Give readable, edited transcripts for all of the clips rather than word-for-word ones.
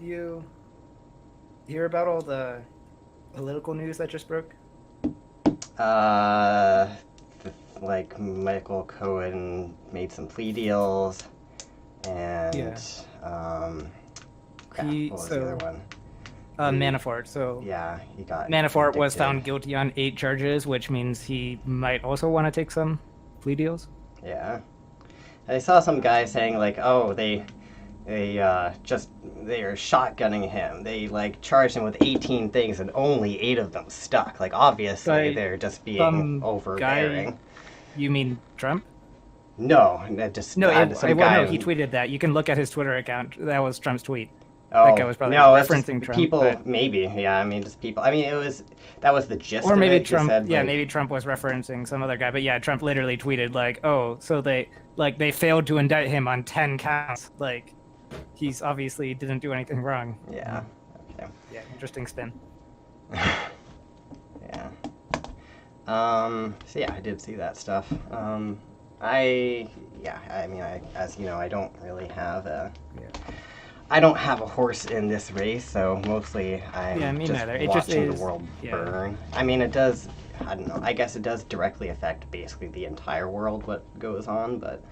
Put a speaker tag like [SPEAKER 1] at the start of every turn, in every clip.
[SPEAKER 1] you hear about all the political news that just broke?
[SPEAKER 2] Uh, like Michael Cohen made some plea deals, and
[SPEAKER 1] Yeah.
[SPEAKER 2] crap, what was the other one?
[SPEAKER 1] Manafort. So
[SPEAKER 2] Yeah, he got
[SPEAKER 1] Manafort was
[SPEAKER 2] convicted.
[SPEAKER 1] found guilty on 8 charges, which means he might also want to take some plea deals.
[SPEAKER 2] Yeah, I saw some guy saying like, oh, they are shotgunning him. They like charged him with 18 things and only 8 of them stuck. Like obviously
[SPEAKER 1] By
[SPEAKER 2] they're just being
[SPEAKER 1] some
[SPEAKER 2] overbearing.
[SPEAKER 1] guy, you mean Trump?
[SPEAKER 2] No, that just
[SPEAKER 1] No,
[SPEAKER 2] some guy.
[SPEAKER 1] no, he tweeted that. You can look at his Twitter account. That was Trump's tweet. That guy
[SPEAKER 2] Oh
[SPEAKER 1] was probably
[SPEAKER 2] no, it's just
[SPEAKER 1] referencing Trump.
[SPEAKER 2] people.
[SPEAKER 1] But...
[SPEAKER 2] Maybe, yeah. I mean, just people. I mean, that was the gist
[SPEAKER 1] Or
[SPEAKER 2] of
[SPEAKER 1] maybe
[SPEAKER 2] it.
[SPEAKER 1] Trump,
[SPEAKER 2] He said,
[SPEAKER 1] yeah,
[SPEAKER 2] like,
[SPEAKER 1] maybe Trump was referencing some other guy. But yeah, Trump literally tweeted like, "Oh, so they failed to indict him on 10 counts. Like, he's obviously didn't do anything wrong."
[SPEAKER 2] Yeah. Okay.
[SPEAKER 1] Yeah, interesting spin.
[SPEAKER 2] Yeah. So yeah, I did see that stuff. I mean, as you know, I don't really have a.
[SPEAKER 1] Yeah.
[SPEAKER 2] I don't have a horse in this race, so mostly I'm
[SPEAKER 1] me
[SPEAKER 2] just
[SPEAKER 1] neither. It
[SPEAKER 2] watching
[SPEAKER 1] just is,
[SPEAKER 2] the world
[SPEAKER 1] yeah.
[SPEAKER 2] burn. I mean, it does. I don't know. I guess it does directly affect basically the entire world what goes on, but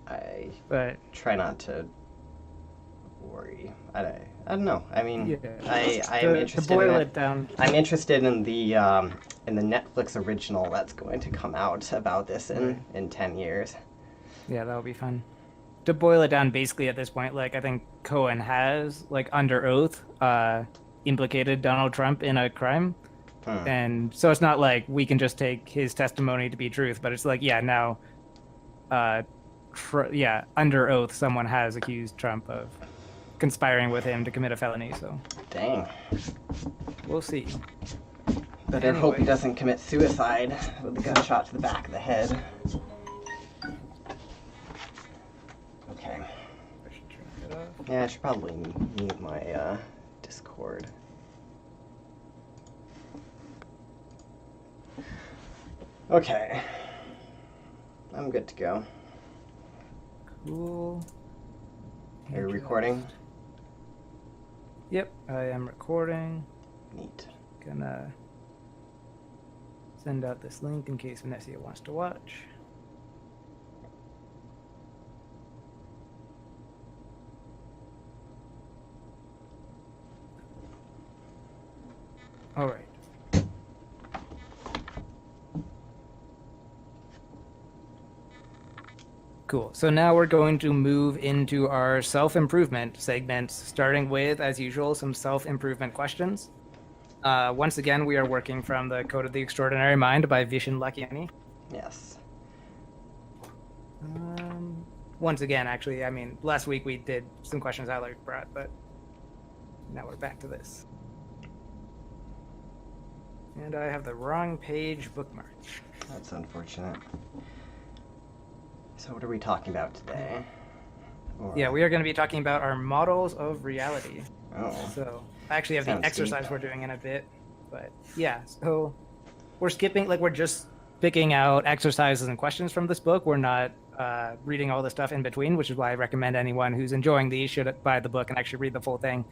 [SPEAKER 2] I
[SPEAKER 1] But
[SPEAKER 2] try not to worry. I don't know. I mean,
[SPEAKER 1] yeah,
[SPEAKER 2] I am interested
[SPEAKER 1] to boil
[SPEAKER 2] in
[SPEAKER 1] it down.
[SPEAKER 2] I'm interested in the Netflix original that's going to come out about this in 10 years.
[SPEAKER 1] Yeah, that'll be fun. To boil it down, basically at this point, like I think Cohen has, like under oath, implicated Donald Trump in a crime, and so it's not like we can just take his testimony to be truth, but it's like, yeah, now, under oath, someone has accused Trump of conspiring with him to commit a felony. So,
[SPEAKER 2] Dang.
[SPEAKER 1] we'll see.
[SPEAKER 2] Better hope he doesn't commit suicide with a gunshot to the back of the head. Okay.
[SPEAKER 1] I should turn it off.
[SPEAKER 2] Yeah, I should probably mute my Discord. Okay. I'm good to go.
[SPEAKER 1] Cool.
[SPEAKER 2] Are you recording?
[SPEAKER 1] Yep, I am recording.
[SPEAKER 2] Neat.
[SPEAKER 1] Gonna send out this link in case Vanessa wants to watch. All right. Cool. So now we're going to move into our self-improvement segments, starting with, as usual, some self-improvement questions. Once again, we are working from the Code of the Extraordinary Mind by Vishen Lakhiani.
[SPEAKER 2] Yes.
[SPEAKER 1] Once again, actually, I mean, last week we did some questions Alaric brought, but now we're back to this. And I have the wrong page bookmarked.
[SPEAKER 2] That's unfortunate. So what are we talking about today?
[SPEAKER 1] Yeah, we are going to be talking about our models of reality.
[SPEAKER 2] Oh.
[SPEAKER 1] So I actually have the
[SPEAKER 2] Sounds
[SPEAKER 1] exercise
[SPEAKER 2] deep.
[SPEAKER 1] we're doing in a bit, but yeah, so we're skipping, like we're just picking out exercises and questions from this book. We're not reading all the stuff in between, which is why I recommend anyone who's enjoying these should buy the book and actually read the full thing.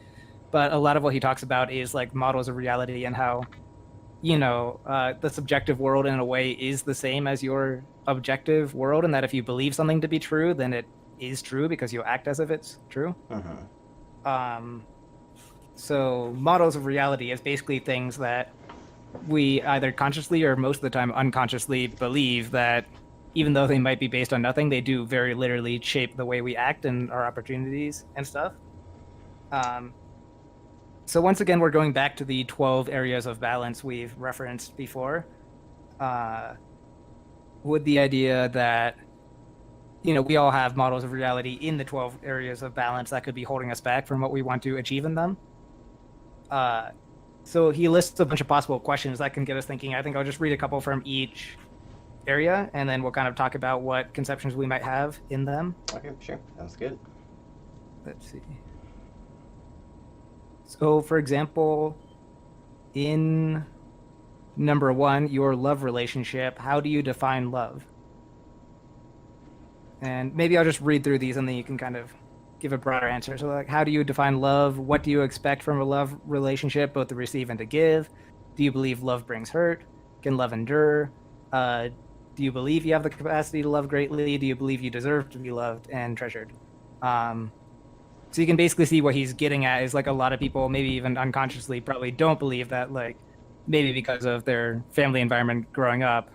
[SPEAKER 1] But a lot of what he talks about is like models of reality and how, you know, the subjective world in a way is the same as your objective world, and that if you believe something to be true, then it is true because you act as if it's true. So models of reality is basically things that we either consciously or most of the time unconsciously believe that even though they might be based on nothing, they do very literally shape the way we act and our opportunities and stuff. So once again, we're going back to the 12 areas of balance we've referenced before, with the idea that, you know, we all have models of reality in the 12 areas of balance that could be holding us back from what we want to achieve in them. So he lists a bunch of possible questions that can get us thinking. I think I'll just read a couple from each area, and then we'll kind of talk about what conceptions we might have in them.
[SPEAKER 2] Okay, sure. Sounds good.
[SPEAKER 1] Let's see. So, for example, in number 1, your love relationship, how do you define love? And maybe I'll just read through these and then you can kind of give a broader answer. So, like, how do you define love? What do you expect from a love relationship, both to receive and to give? Do you believe love brings hurt? Can love endure? Do you believe you have the capacity to love greatly? Do you believe you deserve to be loved and treasured? So you can basically see what he's getting at is like a lot of people, maybe even unconsciously, probably don't believe that, like, maybe because of their family environment growing up,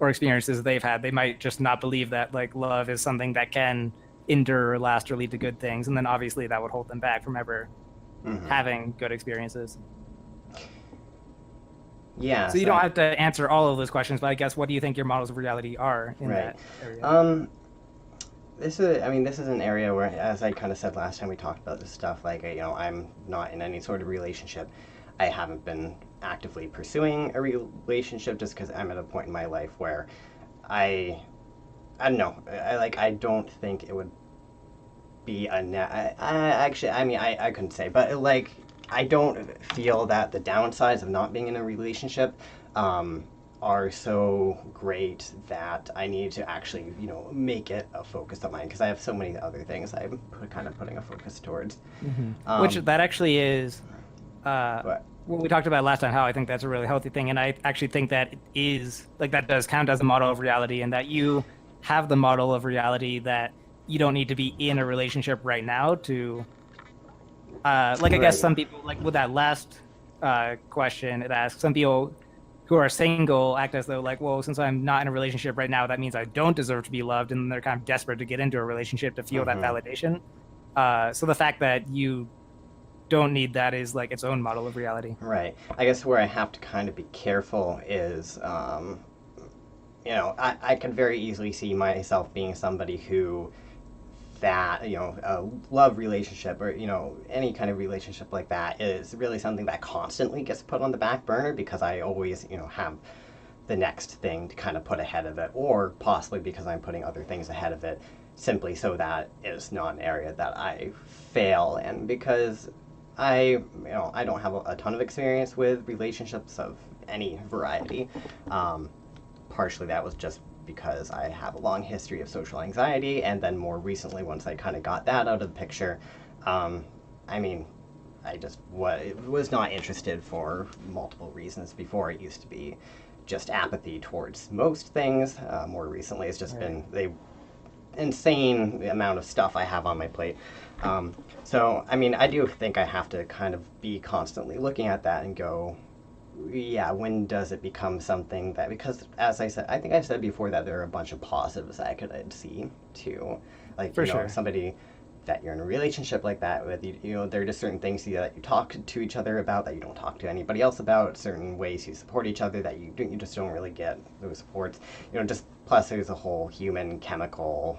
[SPEAKER 1] or experiences they've had, they might just not believe that like love is something that can endure or last or lead to good things, and then obviously that would hold them back from ever having good experiences.
[SPEAKER 2] Yeah.
[SPEAKER 1] So you don't have to answer all of those questions, but I guess what do you think your models of reality are in that area?
[SPEAKER 2] This is an area where, as I kind of said last time we talked about this stuff, like, I'm not in any sort of relationship. I haven't been actively pursuing a relationship just because I'm at a point in my life where I don't know. I don't think it would be I couldn't say, but like, I don't feel that the downsides of not being in a relationship are so great that I need to actually, make it a focus of mine, because I have so many other things I'm kind of putting a focus towards.
[SPEAKER 1] Which that actually is
[SPEAKER 2] But
[SPEAKER 1] what we talked about last time, how I think that's a really healthy thing. And I actually think that it is, like, that does count as a model of reality, and that you have the model of reality that you don't need to be in a relationship right now to, like, I guess some people, like with that last question, it asks, some people who are single act as though, like, well, since I'm not in a relationship right now, that means I don't deserve to be loved. And they're kind of desperate to get into a relationship to feel that validation. So the fact that you don't need that is like its own model of reality.
[SPEAKER 2] Right. I guess where I have to kind of be careful is, I could very easily see myself being somebody who that, a love relationship or, any kind of relationship like that is really something that constantly gets put on the back burner because I always, have the next thing to kind of put ahead of it, or possibly because I'm putting other things ahead of it simply so that it's not an area that I fail in, because I don't have a ton of experience with relationships of any variety. Partially that was just because I have a long history of social anxiety, and then more recently, once I kind of got that out of the picture, I just was not interested for multiple reasons. Before, it used to be just apathy towards most things. More recently, it's just been the insane amount of stuff I have on my plate. So, I do think I have to kind of be constantly looking at that and go, yeah, when does it become something that, because as I said, I think I said before that there are a bunch of positives I could see too. Like, somebody that you're in a relationship like that with, there are just certain things that you talk to each other about that you don't talk to anybody else about, certain ways you support each other that you just don't really get those supports. Just plus there's a whole human, chemical,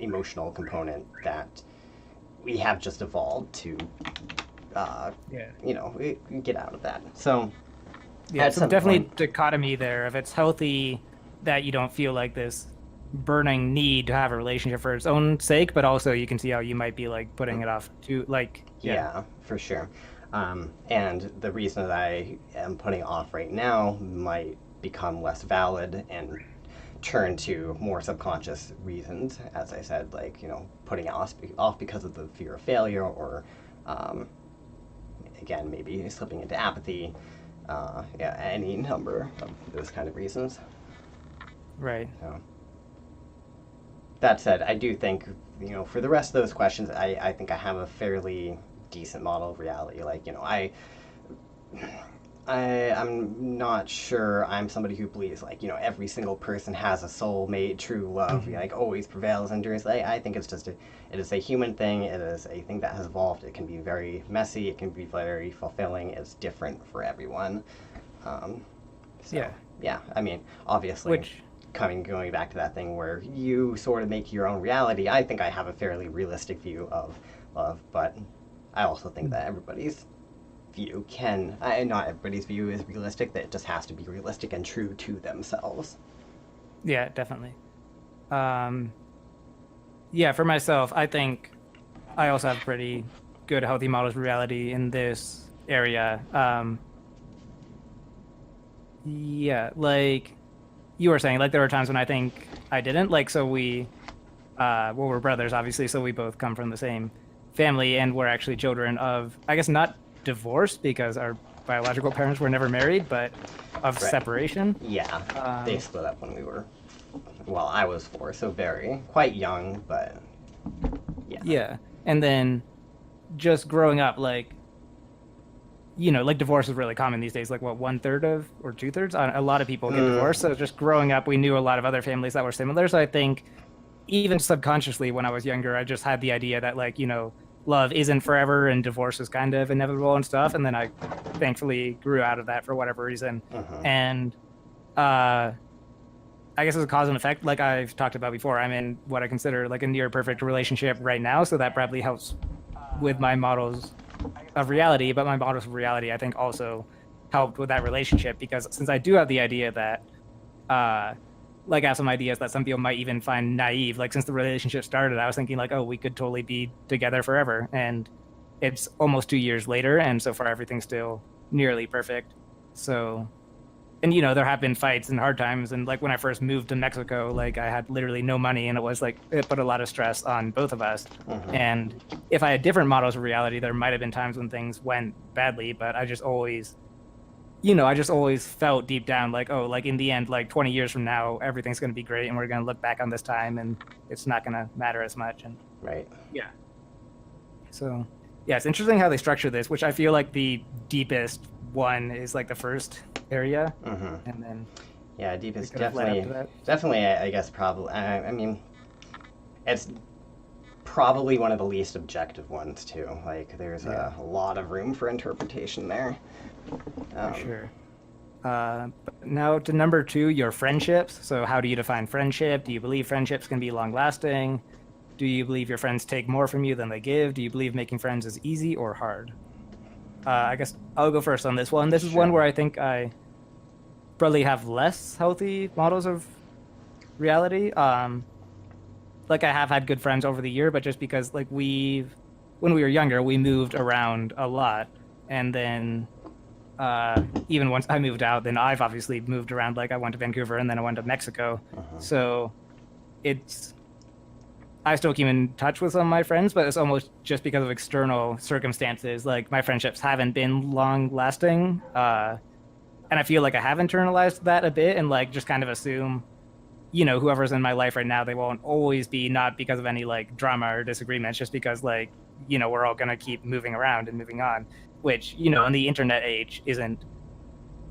[SPEAKER 2] emotional component that we have just evolved to, get out of that. So,
[SPEAKER 1] yeah, so definitely dichotomy there. If it's healthy that you don't feel like this burning need to have a relationship for its own sake, but also you can see how you might be like putting it off to, like,
[SPEAKER 2] yeah, for sure. And the reason that I am putting off right now might become less valid and turn to more subconscious reasons, as I said, like, putting off because of the fear of failure, or again, maybe slipping into apathy, any number of those kind of reasons.
[SPEAKER 1] Right.
[SPEAKER 2] So, that said, I do think, for the rest of those questions, I think I have a fairly decent model of reality. Like, I'm not sure I'm somebody who believes, like, every single person has a soulmate, true love, like, always prevails, endures. I think it's just it is a human thing. It is a thing that has evolved. It can be very messy. It can be very fulfilling. It's different for everyone. Yeah. Obviously, going back to that thing where you sort of make your own reality, I think I have a fairly realistic view of love, but I also think that everybody's view not everybody's view is realistic, that it just has to be realistic and true to themselves.
[SPEAKER 1] Yeah, definitely. Yeah, for myself, I think I also have pretty good, healthy models of reality in this area. Yeah, like you were saying, like, there were times when I think I didn't. Like, so we well, we're brothers, obviously, so we both come from the same family, and we're actually children of, I guess, not divorced because our biological parents were never married, but of
[SPEAKER 2] Right.
[SPEAKER 1] separation.
[SPEAKER 2] Yeah, they
[SPEAKER 1] Um,
[SPEAKER 2] split up when we were, well, I was 4, so very quite young, but yeah.
[SPEAKER 1] yeah, and then just growing up, like like divorce is really common these days. Like what, 1/3 of or 2/3? A lot of people get divorced. So just growing up, we knew a lot of other families that were similar. So I think even subconsciously when I was younger, I just had the idea that like, love isn't forever and divorce is kind of inevitable and stuff. And then I thankfully grew out of that for whatever reason.
[SPEAKER 2] Mhm.
[SPEAKER 1] And uh I guess as a cause and effect, like I've talked about before, I'm in what I consider like a near perfect relationship right now. So that probably helps with my models of reality. But my models of reality, I think, also helped with that relationship because since I do have the idea that uh like I have some ideas that some people might even find naive. Like since the relationship started, I was thinking like, oh, we could totally be together forever. And it's almost 2 years later, and so far everything's still nearly perfect. So, and there have been fights and hard times. And like when I first moved to Mexico, like I had literally no money, and it was like it put a lot of stress on both of us.
[SPEAKER 2] Mhm.
[SPEAKER 1] And if I had different models of reality, there might have been times when things went badly, but I just always felt deep down like, oh, like in the end, like 20 years from now, everything's going to be great. And we're going to look back on this time and it's not going to matter as much. And
[SPEAKER 2] Right.
[SPEAKER 1] yeah. So, yeah, it's interesting how they structure this, which I feel like the deepest one is like the first area.
[SPEAKER 2] Mhm.
[SPEAKER 1] And then
[SPEAKER 2] Yeah, deep
[SPEAKER 1] it
[SPEAKER 2] is
[SPEAKER 1] could have led up to
[SPEAKER 2] definitely,
[SPEAKER 1] that.
[SPEAKER 2] definitely. I guess probably. I mean, it's probably one of the least objective ones too. Like, there's
[SPEAKER 1] Yeah,
[SPEAKER 2] a lot of room for interpretation there.
[SPEAKER 1] for
[SPEAKER 2] Um,
[SPEAKER 1] sure. But now to number two, your friendships. So, how do you define friendship? Do you believe friendships can be long lasting? Do you believe your friends take more from you than they give? Do you believe making friends is easy or hard? I guess I'll go first on this one. This is one
[SPEAKER 2] sure.
[SPEAKER 1] where I think I probably have less healthy models of reality. Like I have had good friends over the year, but just because like when we were younger, we moved around a lot, and then even once I moved out, then I've obviously moved around. Like I went to Vancouver and then I went to Mexico.
[SPEAKER 2] Uh-huh.
[SPEAKER 1] So it's I still keep in touch with some of my friends, but it's almost just because of external circumstances. Like my friendships haven't been long lasting. And I feel like I have internalized that a bit and like just kind of assume, whoever's in my life right now, they won't always be, not because of any like drama or disagreements, just because like, we're all going to keep moving around and moving on, which, in the internet age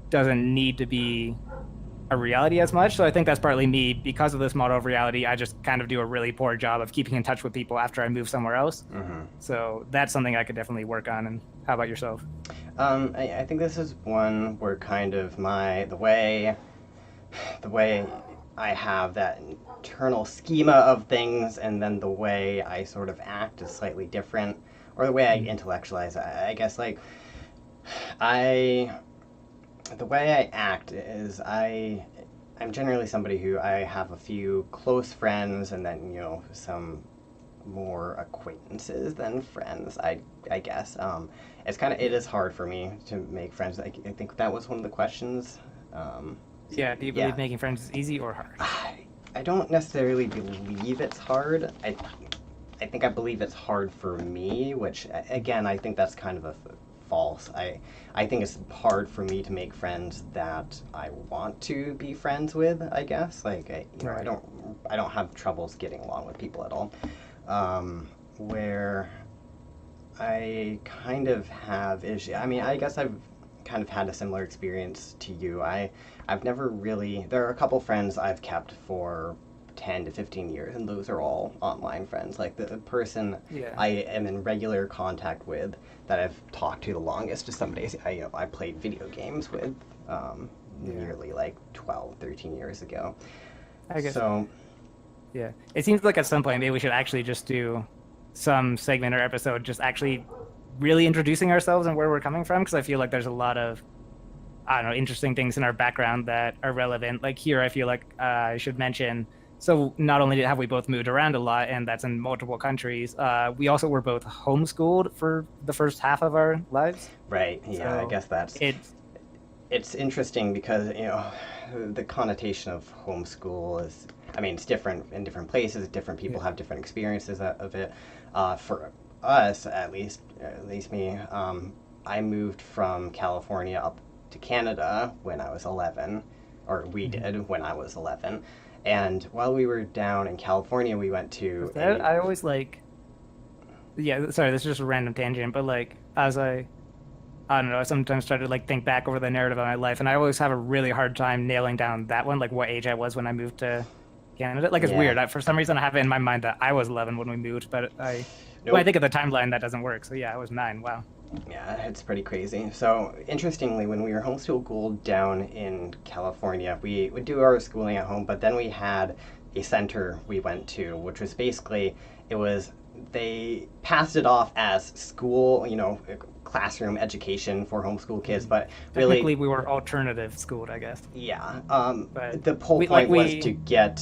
[SPEAKER 1] doesn't need to be a reality as much. So I think that's partly me because of this model of reality. I just kind of do a really poor job of keeping in touch with people after I move somewhere else.
[SPEAKER 2] Hmm.
[SPEAKER 1] So that's something I could definitely work on. And how about yourself?
[SPEAKER 2] I think this is one where kind of the way I have that internal schema of things, and then the way I sort of act is slightly different, or the way I intellectualize. I guess like I the way I act is I'm generally somebody who I have a few close friends and then some more acquaintances than friends. I guess it is hard for me to make friends. I think that was one of the questions. Um, so,
[SPEAKER 1] Yeah. Do you
[SPEAKER 2] yeah,
[SPEAKER 1] believe making friends is easy or hard?
[SPEAKER 2] I don't necessarily believe it's hard. I think I believe it's hard for me, which again I think that's kind of a false. I think it's hard for me to make friends that I want to be friends with. I guess like
[SPEAKER 1] Right.
[SPEAKER 2] I don't have troubles getting along with people at all. Where I kind of have issue. I mean, I guess I've kind of had a similar experience to you. I've never really. There are a couple friends I've kept for 10 to 15 years, and those are all online friends. Like the person
[SPEAKER 1] Yeah.
[SPEAKER 2] I am in regular contact with that I've talked to the longest is somebody I played video games with
[SPEAKER 1] Yeah.
[SPEAKER 2] nearly like 12, 13 years ago.
[SPEAKER 1] I guess.
[SPEAKER 2] So,
[SPEAKER 1] Yeah. It seems like at some point maybe we should actually just do some segment or episode just actually really introducing ourselves and where we're coming from because I feel like there's a lot of I don't know interesting things in our background that are relevant. Like here, I feel like I should mention. So not only have we both moved around a lot, and that's in multiple countries, we also were both homeschooled for the first half of our lives.
[SPEAKER 2] right, yeah, I
[SPEAKER 1] So
[SPEAKER 2] guess that's
[SPEAKER 1] it's
[SPEAKER 2] it's interesting because the connotation of homeschool is I mean, it's different in different places. Different people have different experiences of it. For us, at least me, I moved from California up to Canada when I was 11, or we did when I was 11. And while we were down in California, we went to
[SPEAKER 1] I always like, yeah, sorry, this is just a random tangent, but like as I don't know, I sometimes try to like think back over the narrative of my life, and I always have a really hard time nailing down that one, like what age I was when I moved to Canada. Like it's
[SPEAKER 2] Yeah.
[SPEAKER 1] weird. For some reason, I have it in my mind that I was 11 when we moved, but when I
[SPEAKER 2] Nope.
[SPEAKER 1] think of the timeline, that doesn't work. So yeah, I was 9. Wow.
[SPEAKER 2] Yeah, it's pretty crazy. So, interestingly, when we were homeschooled down in California, we would do our schooling at home, but then we had a center we went to, which was basically, it was, they passed it off as school, classroom education for homeschool kids, but really,
[SPEAKER 1] Technically, we were alternative schooled, I guess.
[SPEAKER 2] yeah,
[SPEAKER 1] But
[SPEAKER 2] the whole
[SPEAKER 1] we
[SPEAKER 2] point
[SPEAKER 1] like
[SPEAKER 2] was
[SPEAKER 1] we
[SPEAKER 2] to get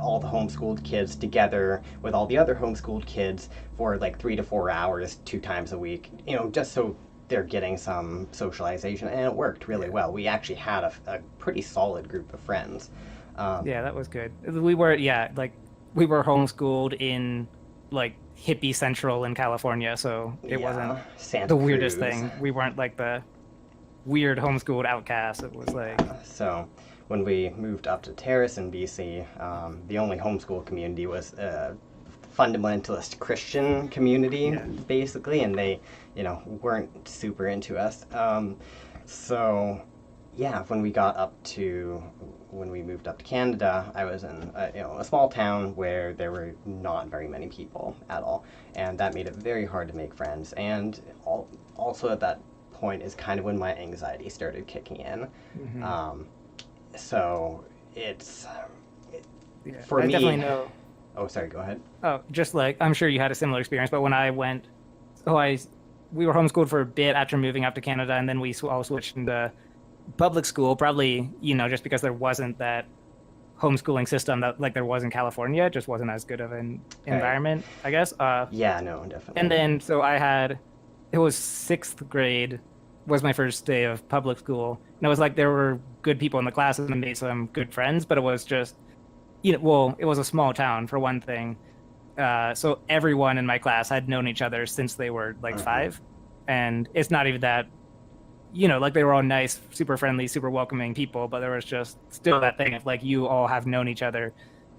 [SPEAKER 2] all the homeschooled kids together with all the other homeschooled kids for like 3 to 4 hours, 2 times a week, just so they're getting some socialization, and it worked really well. We actually had a pretty solid group of friends.
[SPEAKER 1] Yeah, that was good. We were, yeah, like we were homeschooled in like hippie central in California, so it wasn't
[SPEAKER 2] Santa
[SPEAKER 1] the weirdest
[SPEAKER 2] Cruz.
[SPEAKER 1] thing. We weren't like the weird homeschooled outcasts. It was like,
[SPEAKER 2] So when we moved up to Terrace in BC, the only homeschool community was a fundamentalist Christian community, basically, and they, weren't super into us. So yeah, when we moved up to Canada, I was in a small town where there were not very many people at all, and that made it very hard to make friends. And also at that point is kind of when my anxiety started kicking in. So it's
[SPEAKER 1] yeah,
[SPEAKER 2] for
[SPEAKER 1] I
[SPEAKER 2] me.
[SPEAKER 1] definitely know.
[SPEAKER 2] Oh, sorry. Go ahead.
[SPEAKER 1] Oh, just like I'm sure you had a similar experience, but when I went, oh, we were homeschooled for a bit after moving up to Canada, and then we all switched into public school, probably, just because there wasn't that homeschooling system that like there was in California. It just wasn't as good of an environment, I guess.
[SPEAKER 2] Yeah, no, definitely.
[SPEAKER 1] And then so it was 6th grade was my first day of public school, and it was like there were good people in the classes and made some good friends, but it was just, well, it was a small town for one thing. So everyone in my class had known each other since they were like 5, and it's not even that, like they were all nice, super friendly, super welcoming people, but there was just still that thing of like you all have known each other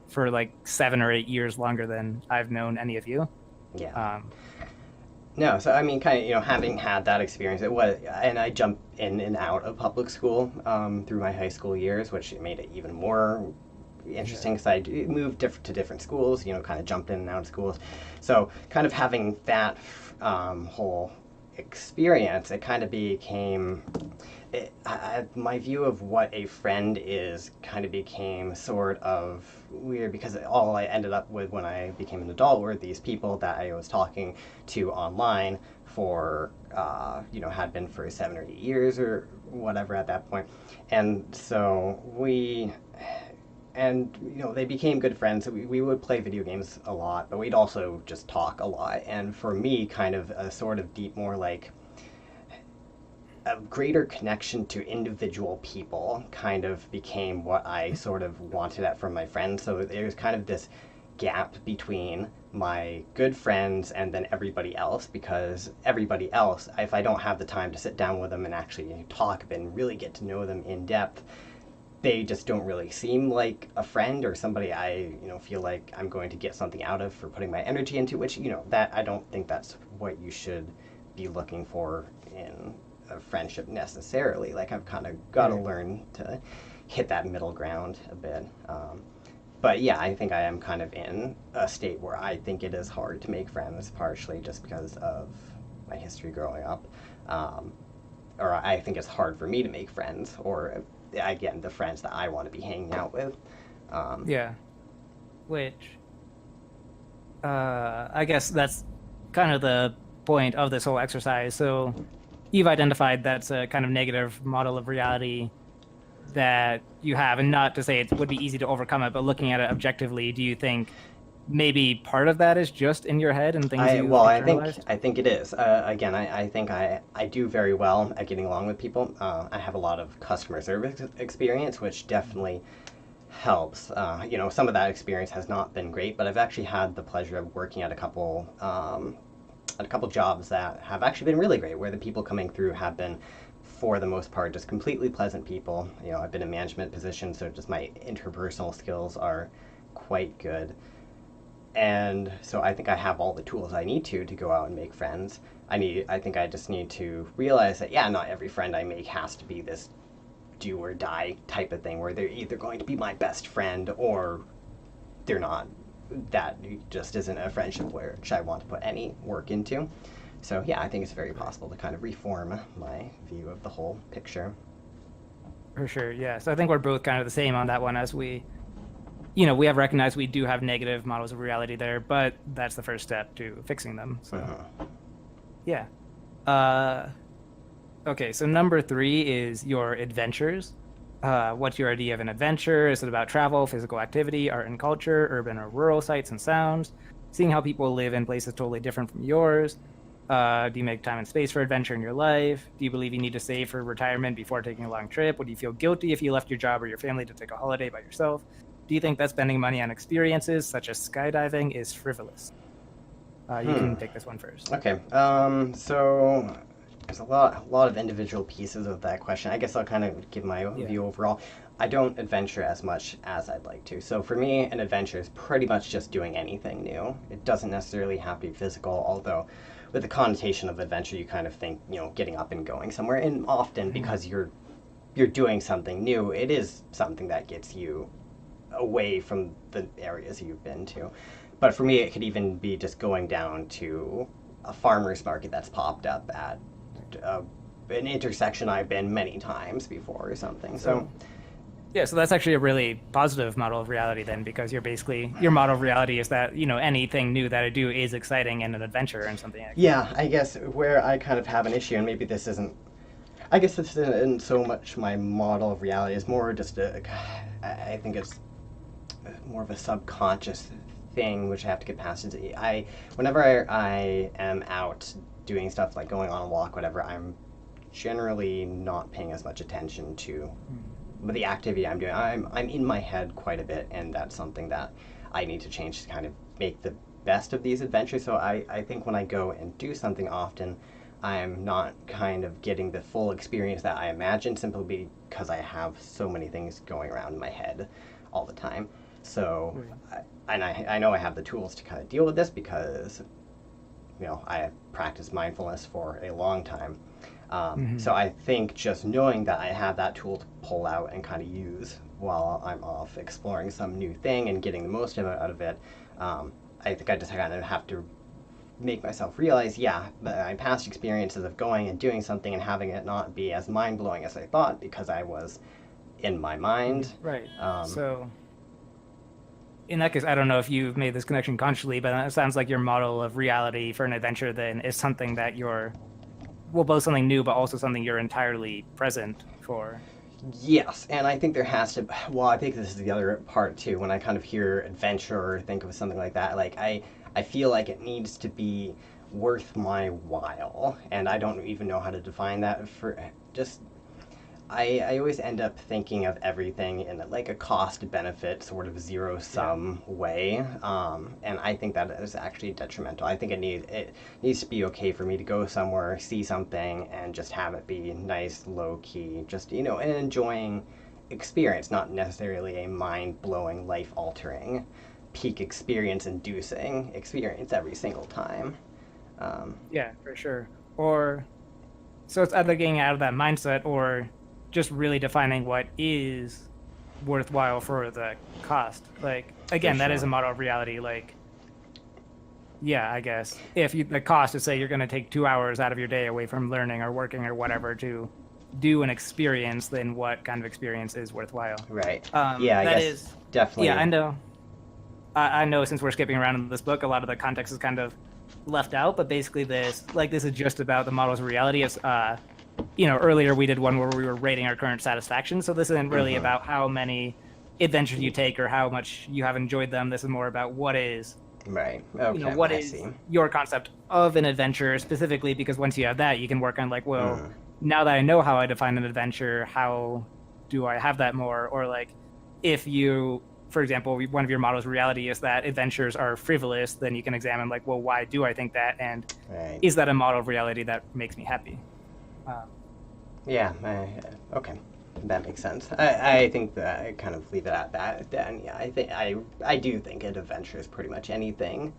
[SPEAKER 1] for like 7 or 8 years longer than I've known any of you.
[SPEAKER 2] Yeah. No, so I mean, kind of, having had that experience, it was, and I jumped in and out of public school through my high school years, which made it even more interesting because I moved to different schools, kind of jumped in and out of schools. So kind of having that whole experience, it kind of became, my view of what a friend is kind of became sort of weird because all I ended up with when I became an adult were these people that I was talking to online for, had been for 7 or 8 years or whatever at that point. And so they became good friends. We would play video games a lot, but we'd also just talk a lot. And for me, kind of a sort of deep, more like a greater connection to individual people kind of became what I sort of wanted at from my friends. So there's kind of this gap between my good friends and then everybody else, because everybody else, if I don't have the time to sit down with them and actually talk and really get to know them in depth, they just don't really seem like a friend or somebody I, feel like I'm going to get something out of for putting my energy into, which, that I don't think that's what you should be looking for in a friendship necessarily. Like I've kind of got to learn to hit that middle ground a bit. But yeah, I think I am kind of in a state where I think it is hard to make friends, partially just because of my history growing up. Or I think it's hard for me to make friends, or again, the friends that I want to be hanging out with.
[SPEAKER 1] Yeah. Which, I guess that's kind of the point of this whole exercise. So you've identified that's a kind of negative model of reality that you have, and not to say it would be easy to overcome it, but looking at it objectively, do you think maybe part of that is just in your head and things you internalized?
[SPEAKER 2] I think it is. Again, I think I do very well at getting along with people. I have a lot of customer service experience, which definitely helps. Some of that experience has not been great, but I've actually had the pleasure of working at a couple jobs that have actually been really great, where the people coming through have been, for the most part, just completely pleasant people. I've been in management positions, so just my interpersonal skills are quite good. And so I think I have all the tools I need to go out and make friends. I think I just need to realize that, yeah, not every friend I make has to be this do or die type of thing where they're either going to be my best friend or they're not. That just isn't a friendship which I want to put any work into. So yeah, I think it's very possible to kind of reform my view of the whole picture.
[SPEAKER 1] For sure, yeah. So I think we're both kind of the same on that one, as we have recognized we do have negative models of reality there, but that's the first step to fixing them. So yeah. Okay, so number 3 is your adventures. What's your idea of an adventure? Is it about travel, physical activity, art and culture, urban or rural sights and sounds? Seeing how people live in places totally different from yours? Do you make time and space for adventure in your life? Do you believe you need to save for retirement before taking a long trip? Would you feel guilty if you left your job or your family to take a holiday by yourself? Do you think that spending money on experiences such as skydiving is frivolous? You can take this one first.
[SPEAKER 2] Okay. So there's a lot of individual pieces of that question. I guess I'll kind of give my view overall. I don't adventure as much as I'd like to. So for me, an adventure is pretty much just doing anything new. It doesn't necessarily have to be physical, although with the connotation of adventure, you kind of think, getting up and going somewhere. And often because you're doing something new, it is something that gets you away from the areas you've been to. But for me, it could even be just going down to a farmer's market that's popped up at an intersection I've been many times before or something. So
[SPEAKER 1] yeah, so that's actually a really positive model of reality then, because your model of reality is that, anything new that I do is exciting and an adventure and something like that.
[SPEAKER 2] Yeah, I guess where I kind of have an issue, and maybe this isn't so much my model of reality, is more just I think it's more of a subconscious thing which I have to get past. Whenever I am out doing stuff like going on a walk, whatever, I'm generally not paying as much attention to the activity I'm doing. I'm in my head quite a bit, and that's something that I need to change to kind of make the best of these adventures. So I think when I go and do something often, I'm not kind of getting the full experience that I imagine, simply because I have so many things going around in my head all the time. So, I know I have the tools to kind of deal with this because, I have practiced mindfulness for a long time. So I think just knowing that I have that tool to pull out and kind of use while I'm off exploring some new thing and getting the most out of it, I think I just kind of have to make myself realize, my past experiences of going and doing something and having it not be as mind-blowing as I thought because I was in my mind.
[SPEAKER 1] Right. So in that case, I don't know if you've made this connection consciously, but it sounds like your model of reality for an adventure then is something that both something new, but also something you're entirely present for.
[SPEAKER 2] Yes, and I think I think this is the other part too. When I kind of hear adventure or think of something like that, like I feel like it needs to be worth my while, and I don't even know how to define that. I always end up thinking of everything in like a cost-benefit sort of zero-sum way, and I think that is actually detrimental. I think it needs to be okay for me to go somewhere, see something, and just have it be nice, low-key, just, an enjoying experience, not necessarily a mind-blowing, life-altering, peak experience-inducing experience every single time.
[SPEAKER 1] Yeah, for sure. So it's either getting out of that mindset or just really defining what is worthwhile for the cost. Like, again, that is a model of reality. Like, yeah, I guess if the cost is, say, you're going to take 2 hours out of your day away from learning or working or whatever to do an experience, then what kind of experience is worthwhile?
[SPEAKER 2] Right.
[SPEAKER 1] I guess definitely. Yeah, I know. I know since we're skipping around in this book, a lot of the context is kind of left out, but basically this is just about the models of reality. It's, earlier we did one where we were rating our current satisfaction. So this isn't really about how many adventures you take or how much you have enjoyed them. This is more about what is
[SPEAKER 2] right. Okay.
[SPEAKER 1] What is your concept of an adventure specifically, because once you have that, you can work on now that I know how I define an adventure, how do I have that more? Or if you, for example, one of your models of reality is that adventures are frivolous, then you can examine like, well, why do I think that, and
[SPEAKER 2] Right.
[SPEAKER 1] is that a model of reality that makes me happy?
[SPEAKER 2] Yeah. Okay. That makes sense. I think that I kind of leave it at that. Then yeah, I do think an adventure is pretty much anything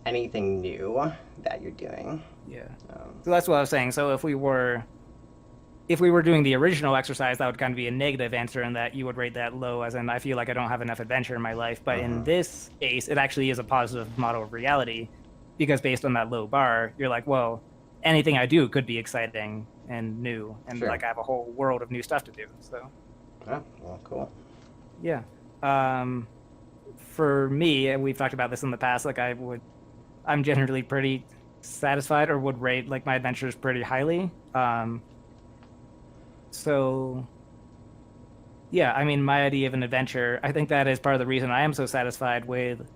[SPEAKER 2] new that you're doing.
[SPEAKER 1] Yeah.
[SPEAKER 2] Um,
[SPEAKER 1] So that's what I was saying. So if we were doing the original exercise, that would kind of be a negative answer, and that you would rate that low, as in I feel like I don't have enough adventure in my life. But in
[SPEAKER 2] mhm.
[SPEAKER 1] this case, it actually is a positive model of reality, because based on that low bar, you're like, well, anything I do could be exciting and new, and
[SPEAKER 2] Sure.
[SPEAKER 1] like I have a whole world of new stuff to do. So
[SPEAKER 2] Oh, well, cool.
[SPEAKER 1] yeah. Um, for me, and we've talked about this in the past, like I'm generally pretty satisfied, or would rate like my adventures pretty highly. So yeah, I mean, my idea of an adventure, I think that is part of the reason I am so satisfied with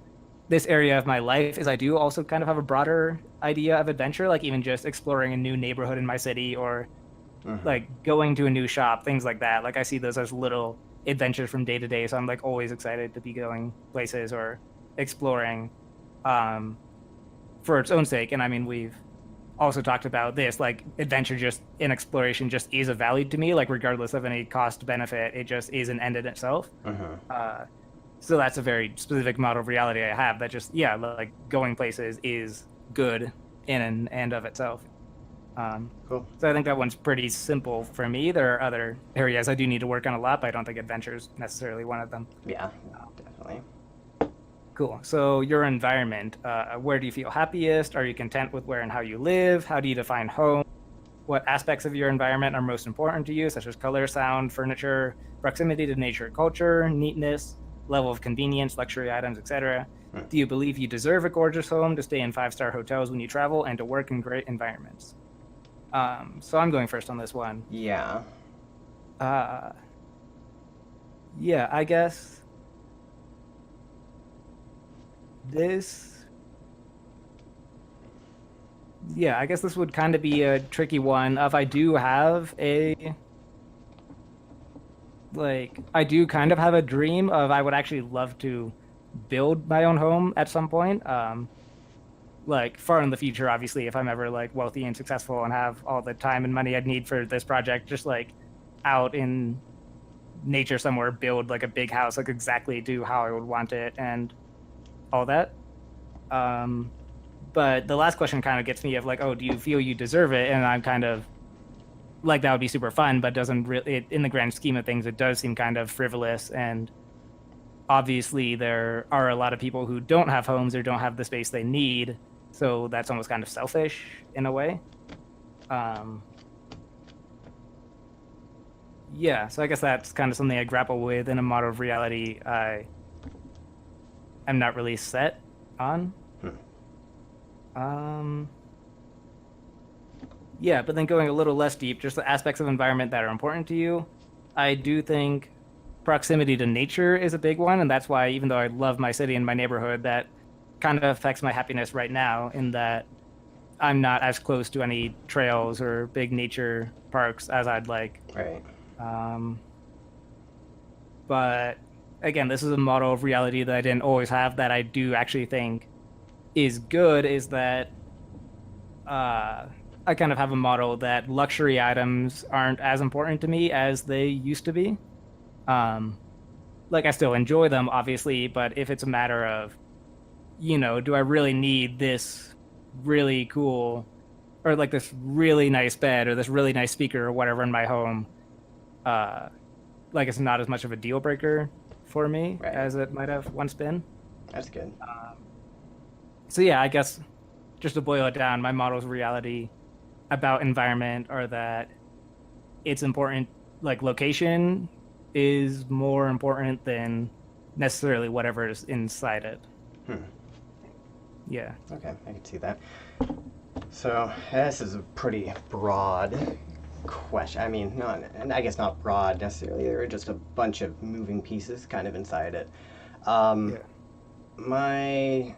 [SPEAKER 1] this area of my life, is I do also kind of have a broader idea of adventure, like even just exploring a new neighborhood in my city, or
[SPEAKER 2] Hmm.
[SPEAKER 1] like going to a new shop, things like that. Like I see those as little adventures from day to day, so I'm like always excited to be going places or exploring um for its own sake. And I mean, we've also talked about this, like adventure just in exploration just is a value to me, like regardless of any cost benefit, it just is an end in itself.
[SPEAKER 2] Hmm.
[SPEAKER 1] uh so that's a very specific model of reality I have, that just, yeah, like going places is good in and of itself.
[SPEAKER 2] Cool.
[SPEAKER 1] So I think that one's pretty simple for me. There are other areas I do need to work on a lot, but I don't think adventure is necessarily one of them.
[SPEAKER 2] Yeah, definitely.
[SPEAKER 1] Cool. So your environment, where do you feel happiest? Are you content with where and how you live? How do you define home? What aspects of your environment are most important to you, such as color, sound, furniture, proximity to nature, culture, neatness, level of convenience, luxury items, etc.?
[SPEAKER 2] Hmm.
[SPEAKER 1] Do you believe you deserve a gorgeous home to stay in five-star hotels when you travel and to work in great environments? So I'm going first on this one.
[SPEAKER 2] Yeah.
[SPEAKER 1] Uh, yeah, I guess this, yeah, I guess this would kind of be a tricky one. If I do have a, like, I do kind of have a dream of, I would actually love to build my own home at some point. Like far in the future, obviously, if I'm ever like wealthy and successful and have all the time and money I'd need for this project, just like out in nature somewhere, build like a big house, like exactly do how I would want it and all that. Um, but the last question kind of gets me of like, oh, do you feel you deserve it? And I'm kind of like, that would be super fun, but doesn't really, in the grand scheme of things, it does seem kind of frivolous. And obviously, there are a lot of people who don't have homes or don't have the space they need. So that's almost kind of selfish in a way. Um, yeah, so I guess that's kind of something I grapple with in a model of reality I am not really set on.
[SPEAKER 2] Hmm.
[SPEAKER 1] Um, yeah, but then going a little less deep, just the aspects of environment that are important to you. I do think proximity to nature is a big one, and that's why, even though I love my city and my neighborhood, that kind of affects my happiness right now, in that I'm not as close to any trails or big nature parks as I'd like.
[SPEAKER 2] Right.
[SPEAKER 1] Um, but again, this is a model of reality that I didn't always have, that I do actually think is good, is that uh, I kind of have a model that luxury items aren't as important to me as they used to be. Um, like I still enjoy them, obviously, but if it's a matter of, do I really need this really cool, or like this really nice bed or this really nice speaker or whatever in my home, uh, like it's not as much of a deal breaker for me
[SPEAKER 2] Right.
[SPEAKER 1] as it might have once been.
[SPEAKER 2] That's good.
[SPEAKER 1] So yeah, I guess just to boil it down, my model's reality about environment are that it's important, like location is more important than necessarily whatever is inside it.
[SPEAKER 2] Hmm.
[SPEAKER 1] Yeah.
[SPEAKER 2] Okay, I can see that. So this is a pretty broad question. I mean, not, and I guess not broad necessarily. There are just a bunch of moving pieces kind of inside it. Um,
[SPEAKER 1] Yeah.
[SPEAKER 2] my,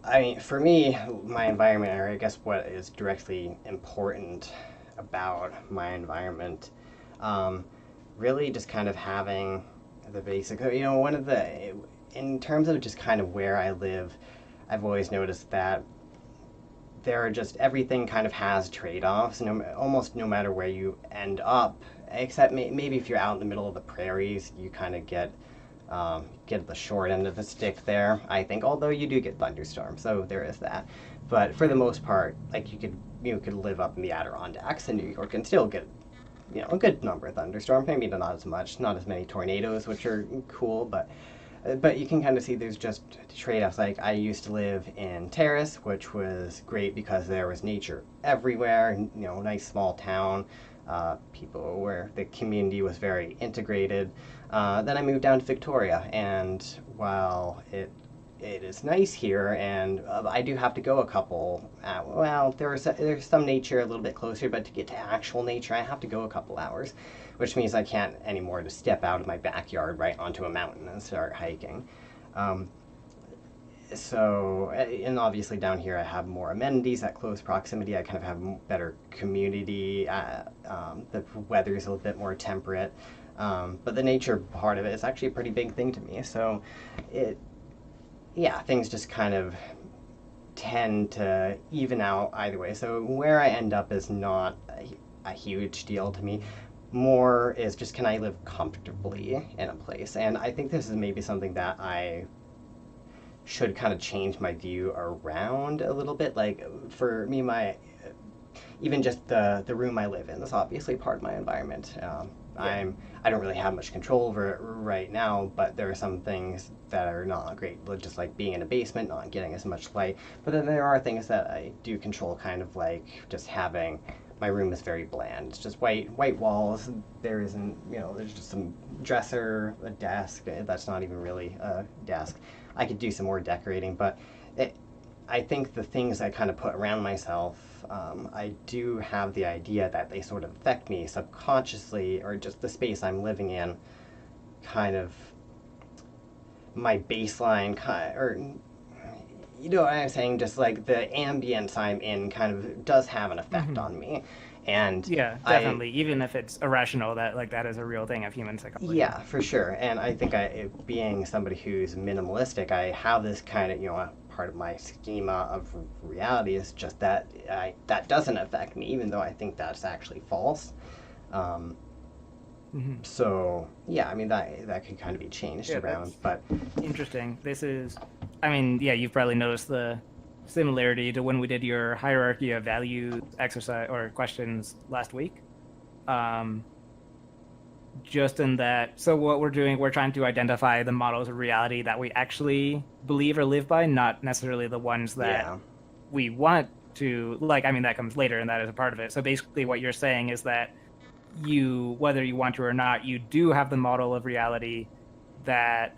[SPEAKER 2] I mean, for me, my environment, or I guess what is directly important about my environment, um, really just kind of having the basic. One of the in terms of just kind of where I live, I've always noticed that there are just everything kind of has trade-offs, almost no matter where you end up, except maybe if you're out in the middle of the prairies, you kind of get the short end of the stick there, I think, although you do get thunderstorms, so there is that. But for the most part, like you could live up in the Adirondacks in New York and still get a good number of thunderstorms, maybe not as much, not as many tornadoes, which are cool, but you can kind of see there's just trade-offs. Like I used to live in Terrace, which was great because there was nature everywhere. Nice small town. People where the community was very integrated. Then I moved down to Victoria, and while it is nice here, and I do have to go a couple. There's some nature a little bit closer, but to get to actual nature, I have to go a couple hours, which means I can't anymore just step out of my backyard right onto a mountain and start hiking. Um, and obviously down here I have more amenities at close proximity. I kind of have better community. The weather is a little bit more temperate, but the nature part of it is actually a pretty big thing to me. So it yeah, things just kind of tend to even out either way. So where I end up is not a huge deal to me. More is just, can I live comfortably in a place? And I think this is maybe something that I should kind of change my view around a little bit. Like for me, even just the room I live in is obviously part of my environment. I don't really have much control over it right now, but there are some things that are not great, just like being in a basement, not getting as much light. But then there are things that I do control, kind of like just having my room is very bland. It's just white walls. There isn't, there's just some dresser, a desk. That's not even really a desk. I could do some more decorating, but I think the things I kind of put around myself, I do have the idea that they sort of affect me subconsciously, or just the space I'm living in, kind of my baseline, or you know what I'm saying, just like the ambience I'm in kind of does have an effect on me. And
[SPEAKER 1] Yeah, definitely. Even if it's irrational, that is a real thing of human psychology.
[SPEAKER 2] Yeah, for sure. And I think being somebody who's minimalistic, I have this kind of, part of my schema of reality is just that that doesn't affect me, even though I think that's actually false. Um, So yeah, I mean that could kind of be changed around, but
[SPEAKER 1] interesting. You've probably noticed the similarity to when we did your hierarchy of values exercise or questions last week. Just in that, so what we're doing, we're trying to identify the models of reality that we actually believe or live by, not necessarily the ones that we want to, that comes later and that is a part of it. So basically what you're saying is that whether you want to or not, you do have the model of reality that,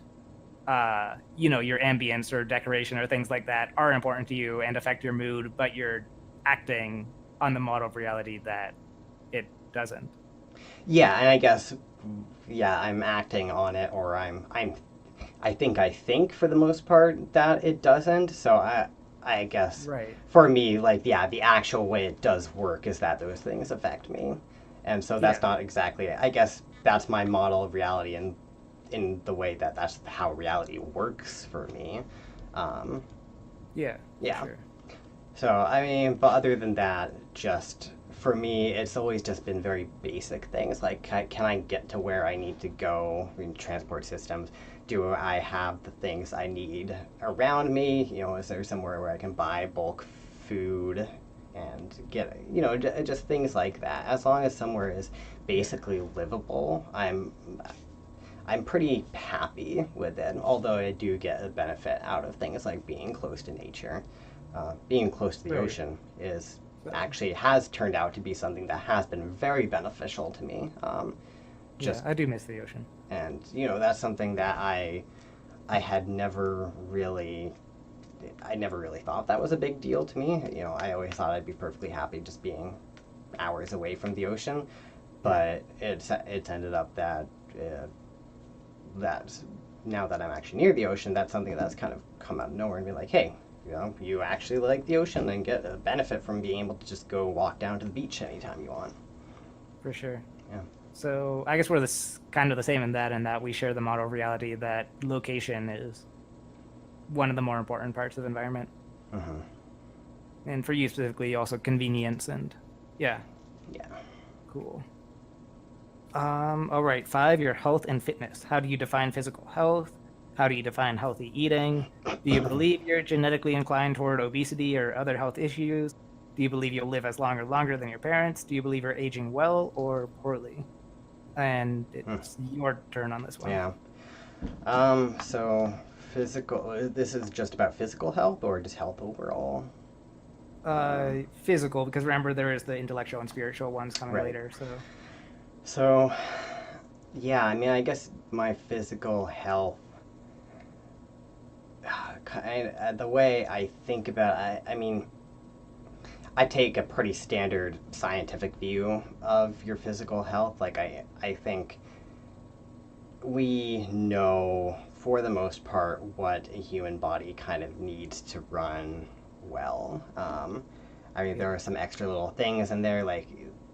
[SPEAKER 1] your ambience or decoration or things like that are important to you and affect your mood, but you're acting on the model of reality that it doesn't.
[SPEAKER 2] Yeah, and I guess, I'm acting on it, or I think for the most part that it doesn't. So I guess
[SPEAKER 1] right.
[SPEAKER 2] For me, the actual way it does work is that those things affect me, and so that's not exactly. I guess that's my model of reality, and in the way that's how reality works for me.
[SPEAKER 1] Yeah. Sure.
[SPEAKER 2] So I mean, but other than that, just for me, it's always just been very basic things like can I get to where I need to go in transport systems? Do I have the things I need around me? Is there somewhere where I can buy bulk food and get, just things like that? As long as somewhere is basically livable, I'm pretty happy with it, although I do get a benefit out of things like being close to nature. Being close to the ocean actually has turned out to be something that has been very beneficial to me.
[SPEAKER 1] I do miss the ocean.
[SPEAKER 2] And, that's something that I had never really, I never really thought that was a big deal to me. I always thought I'd be perfectly happy just being hours away from the ocean, but it's ended up that now that I'm actually near the ocean, that's something that's kind of come out of nowhere and be like, hey, you actually like the ocean and get a benefit from being able to just go walk down to the beach anytime you want.
[SPEAKER 1] For sure.
[SPEAKER 2] Yeah.
[SPEAKER 1] So I guess we're kind of the same in that we share the model of reality that location is one of the more important parts of environment.
[SPEAKER 2] Mm-hmm.
[SPEAKER 1] And for you specifically, also convenience and yeah,
[SPEAKER 2] Yeah.
[SPEAKER 1] cool. All right, 5, your health and fitness. How do you define physical health? How do you define healthy eating? Do you believe you're genetically inclined toward obesity or other health issues? Do you believe you'll live as long or longer than your parents? Do you believe you're aging well or poorly? And it's your turn on this one.
[SPEAKER 2] Yeah. So physical. This is just about physical health or just health overall?
[SPEAKER 1] Physical, because remember there is the intellectual and spiritual ones coming
[SPEAKER 2] Right.
[SPEAKER 1] later.
[SPEAKER 2] So, yeah, I mean, I guess my physical health, the way I think about it, I mean, I take a pretty standard scientific view of your physical health. Like, I think we know, for the most part, what a human body kind of needs to run well. I mean, there are some extra little things in there, like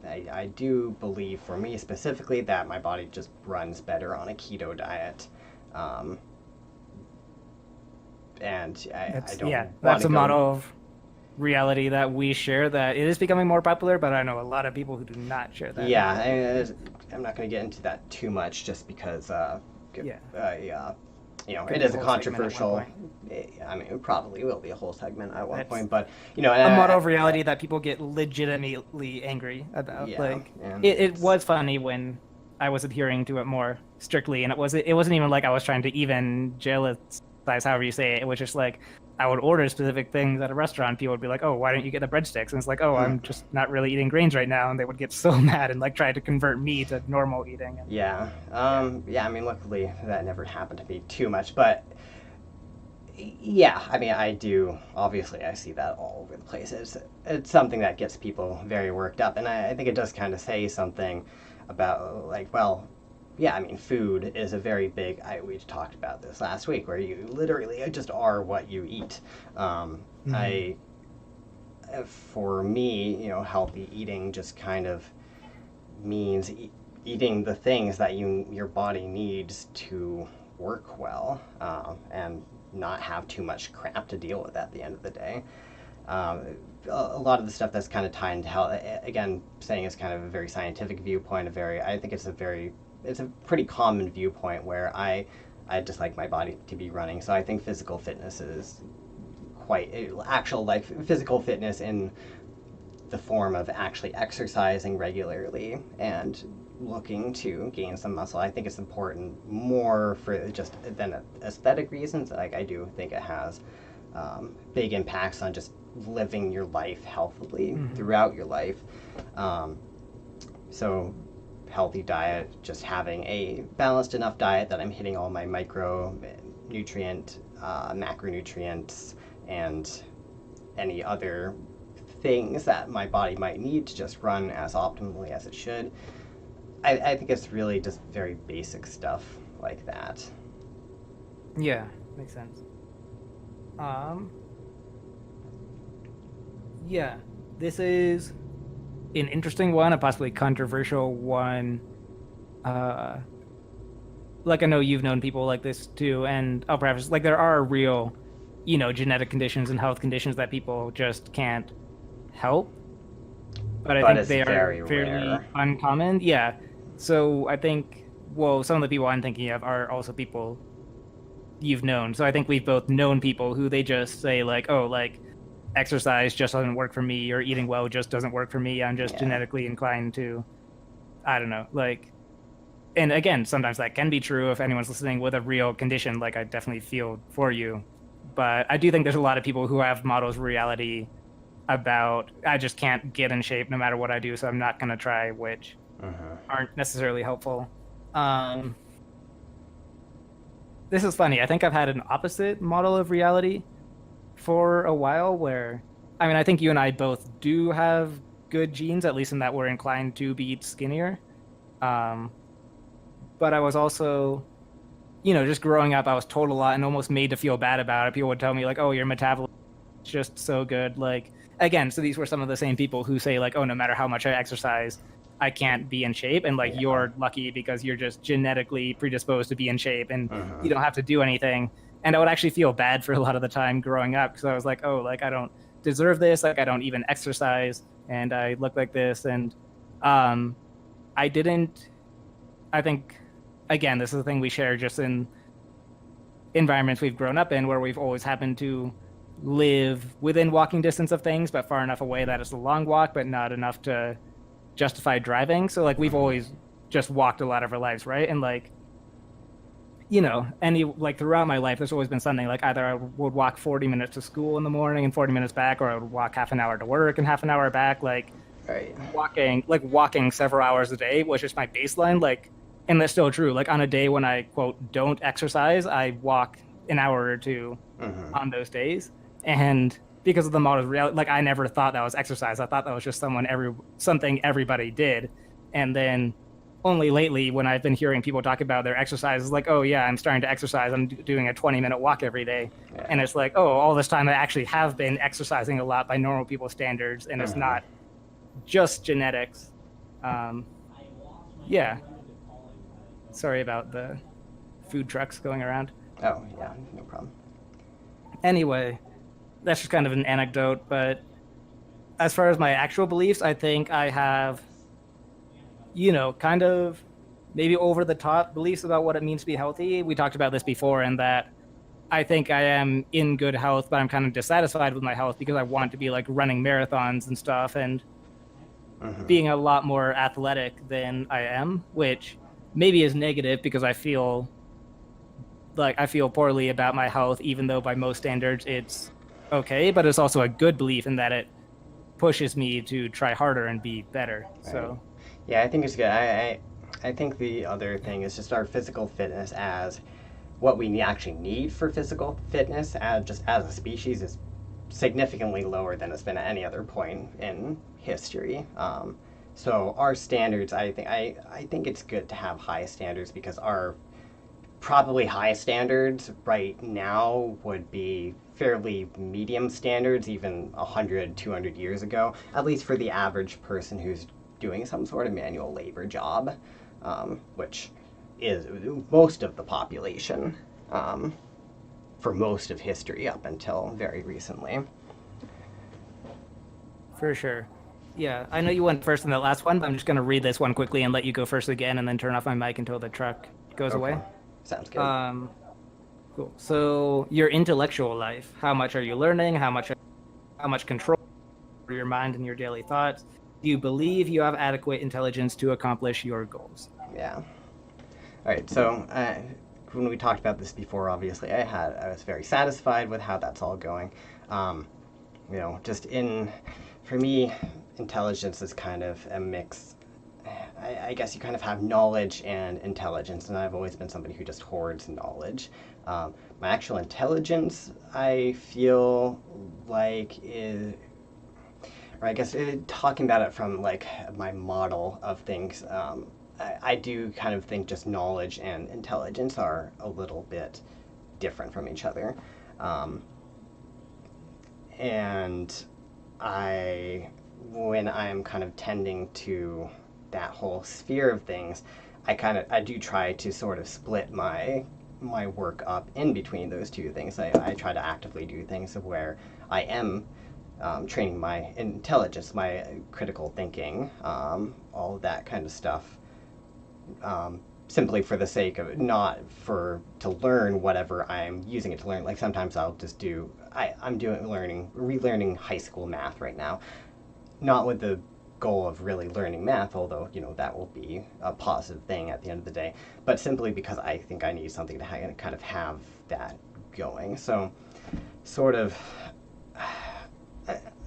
[SPEAKER 2] I do believe, for me specifically, that my body just runs better on a keto diet. And I don't.
[SPEAKER 1] That's a model of reality that we share. That it is becoming more popular, but I know a lot of people who do not share that.
[SPEAKER 2] Yeah, I'm not going to get into that too much, just because. It is a controversial. I mean, it probably will be a whole segment at one point, but
[SPEAKER 1] a model of reality that people get legitimately angry about.
[SPEAKER 2] Yeah,
[SPEAKER 1] it was funny when I was adhering to it more strictly, and it wasn't even like I was trying to evangelize, however you say it. It was just like I would order specific things at a restaurant. People would be like, "Oh, why don't you get the breadsticks?" And it's like, "Oh, I'm just not really eating grains right now," and they would get so mad and like try to convert me to normal eating.
[SPEAKER 2] Yeah. I mean, luckily that never happened to me too much, but yeah, I mean, I do. Obviously, I see that all over the place. It's something that gets people very worked up, and I think it does kind of say something about, like, well, yeah, I mean, food is a very big. We talked about this last week, where you literally just are what you eat. For me, healthy eating just kind of means eating the things that your body needs to work well, and not have too much crap to deal with at the end of the day. A lot of the stuff that's kind of tied into health, again, saying it's kind of a very scientific viewpoint. I think it's a pretty common viewpoint where I just like my body to be running. So I think physical fitness is quite actual, like physical fitness in the form of actually exercising regularly and looking to gain some muscle. I think it's important more for just than aesthetic reasons. Like, I do think it has big impacts on just living your life healthily throughout your life. So healthy diet, just having a balanced enough diet that I'm hitting all my micronutrient, macronutrients, and any other things that my body might need to just run as optimally as it should. I think it's really just very basic stuff like that.
[SPEAKER 1] Yeah, makes sense. Yeah, this is an interesting one, a possibly controversial one. Like, I know you've known people like this too, and I'll preface, like, there are real, genetic conditions and health conditions that people just can't help. But I think they are fairly uncommon. Yeah. So I think, some of the people I'm thinking of are also people you've known. So I think we've both known people who they just say, like, oh, like, exercise just doesn't work for me, or eating well just doesn't work for me. I'm just genetically inclined to, I don't know, like, and again, sometimes that can be true if anyone's listening with a real condition. Like, I definitely feel for you. But I do think there's a lot of people who have models of reality about, I just can't get in shape no matter what I do, so I'm not going to try, which aren't necessarily helpful. This is funny. I think I've had an opposite model of reality for a while where, I mean, I think you and I both do have good genes, at least in that we're inclined to be skinnier. But I was also, just growing up, I was told a lot and almost made to feel bad about it. People would tell me, like, oh, your metabolism is just so good. Like, again, so these were some of the same people who say, like, oh, no matter how much I exercise, I can't be in shape, and like
[SPEAKER 2] Yeah.
[SPEAKER 1] you're lucky because you're just genetically predisposed to be in shape and
[SPEAKER 2] Mm-hmm.
[SPEAKER 1] you don't have to do anything. And I would actually feel bad for a lot of the time growing up because I was like, oh, like I don't deserve this, like I don't even exercise and I look like this. And um I didn't I think again, this is the thing we share just in environments we've grown up in where we've always happened to live within walking distance of things, but far enough away that it's a long walk, but not enough to justify driving. So like we've
[SPEAKER 2] Mm-hmm.
[SPEAKER 1] always just walked a lot of our lives, right? And like, you know, any like throughout my life, there's always been something like either I would walk 40 minutes to school in the morning and 40 minutes back, or I would walk half an hour to work and half an hour back.
[SPEAKER 2] Right.
[SPEAKER 1] Walking several hours a day was just my baseline. Like, and that's still true. Like on a day when I quote don't exercise, I walk an hour or two
[SPEAKER 2] Mm-hmm.
[SPEAKER 1] on those days. And because of the model of reality, like I never thought that was exercise. I thought that was just something everybody did. And then only lately, when I've been hearing people talk about their exercises, like, oh yeah, I'm starting to exercise. I'm doing a 20-minute walk every day.
[SPEAKER 2] Yeah.
[SPEAKER 1] And it's like, oh, all this time I actually have been exercising a lot by normal people's standards, and it's
[SPEAKER 2] Mm-hmm.
[SPEAKER 1] not just genetics. Um, yeah. Sorry about the food trucks going around.
[SPEAKER 2] Oh, yeah, no problem.
[SPEAKER 1] Anyway, that's just kind of an anecdote, but as far as my actual beliefs, I think I have, you know, kind of maybe over the top beliefs about what it means to be healthy. We talked about this before, and that I think I am in good health, but I'm kind of dissatisfied with my health because I want to be like running marathons and stuff and
[SPEAKER 2] Mm-hmm.
[SPEAKER 1] being a lot more athletic than I am, which maybe is negative because I feel poorly about my health, even though by most standards it's okay. But it's also a good belief in that it pushes me to try harder and be better.
[SPEAKER 2] Right.
[SPEAKER 1] So
[SPEAKER 2] Yeah, I think it's good. I think the other thing is just our physical fitness as what we actually need for physical fitness as just as a species is significantly lower than it's been at any other point in history. So our standards, I think it's good to have high standards because our probably high standards right now would be fairly medium standards even 100 200 years ago, at least for the average person who's doing some sort of manual labor job, which is most of the population, um, for most of history up until very recently.
[SPEAKER 1] for sure. Yeah, I know you went first in the last one, but I'm just going to read this one quickly and let you go first again and then turn off my mic until the truck goes
[SPEAKER 2] Okay,
[SPEAKER 1] away.
[SPEAKER 2] sounds good.
[SPEAKER 1] Um, cool. So your intellectual life, how much are you learning? How much control over your mind and your daily thoughts? Do you believe you have adequate intelligence to accomplish your goals?
[SPEAKER 2] Yeah. All right. So when we talked about this before, obviously I was very satisfied with how that's all going. Um, just in for me, intelligence is kind of a mix. I guess you kind of have knowledge and intelligence, and I've always been somebody who just hoards knowledge. My actual intelligence, I feel like is, or I guess talking about it from like my model of things, I do kind of think just knowledge and intelligence are a little bit different from each other. Um, and when I'm kind of tending to that whole sphere of things, I do try to sort of split my work up in between those two things. I try to actively do things of where I am training my intelligence, my critical thinking, all of that kind of stuff, simply for the sake of not for to learn whatever I'm using it to learn. Like sometimes I'll just I'm doing relearning high school math right now, not with the goal of really learning math, although that will be a positive thing at the end of the day, but simply because I think I need something to kind of have that going. So sort of,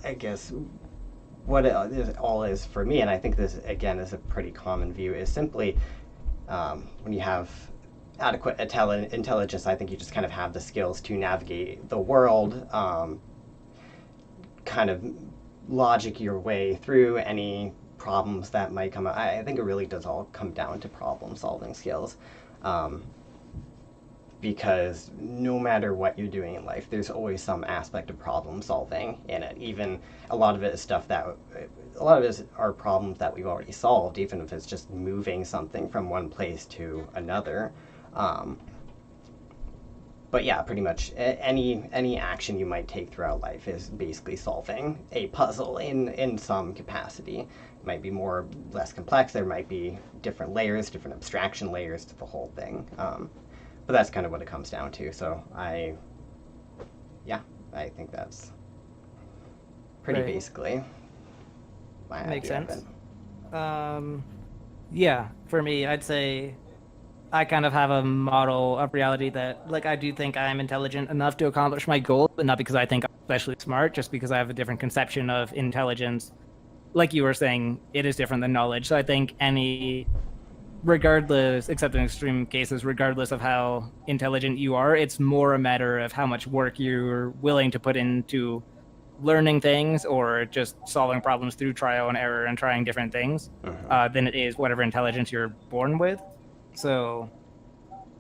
[SPEAKER 2] I guess what it all is for me, and I think this again is a pretty common view, is simply when you have adequate intelligence, I think you just kind of have the skills to navigate the world, kind of logic your way through any problems that might come up. I think it really does all come down to problem solving skills. Um, because no matter what you're doing in life, there's always some aspect of problem solving in it. Even a lot of it is stuff that a lot of it are problems that we've already solved, even if it's just moving something from one place to another. Um, but yeah, pretty much any action you might take throughout life is basically solving a puzzle in some capacity. It might be more or less complex. There might be different layers, different abstraction layers to the whole thing. But that's kind of what it comes down to. So yeah, I think that's pretty
[SPEAKER 1] Right.
[SPEAKER 2] basically my
[SPEAKER 1] Makes
[SPEAKER 2] idea of
[SPEAKER 1] sense.
[SPEAKER 2] it.
[SPEAKER 1] Yeah, for me, I'd say I kind of have a model of reality that, like, I do think I'm intelligent enough to accomplish my goal, but not because I think I'm especially smart, just because I have a different conception of intelligence. Like you were saying, it is different than knowledge. So I think regardless, except in extreme cases, regardless of how intelligent you are, it's more a matter of how much work you're willing to put into learning things or just solving problems through trial and error and trying different things
[SPEAKER 2] Mm-hmm.
[SPEAKER 1] than it is whatever intelligence you're born with. So,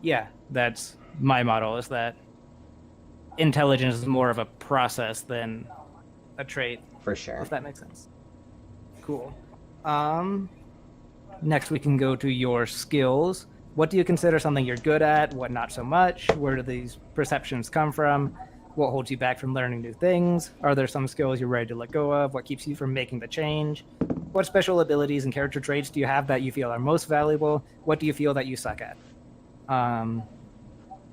[SPEAKER 1] yeah, that's my model is that intelligence is more of a process than a trait,
[SPEAKER 2] For sure.
[SPEAKER 1] if that makes sense. Cool. Um, Next, we can go to your skills. What do you consider something you're good at? What not so much? Where do these perceptions come from? What holds you back from learning new things? Are there some skills you're ready to let go of? What keeps you from making the change? What special abilities and character traits do you have that you feel are most valuable? What do you feel that you suck at?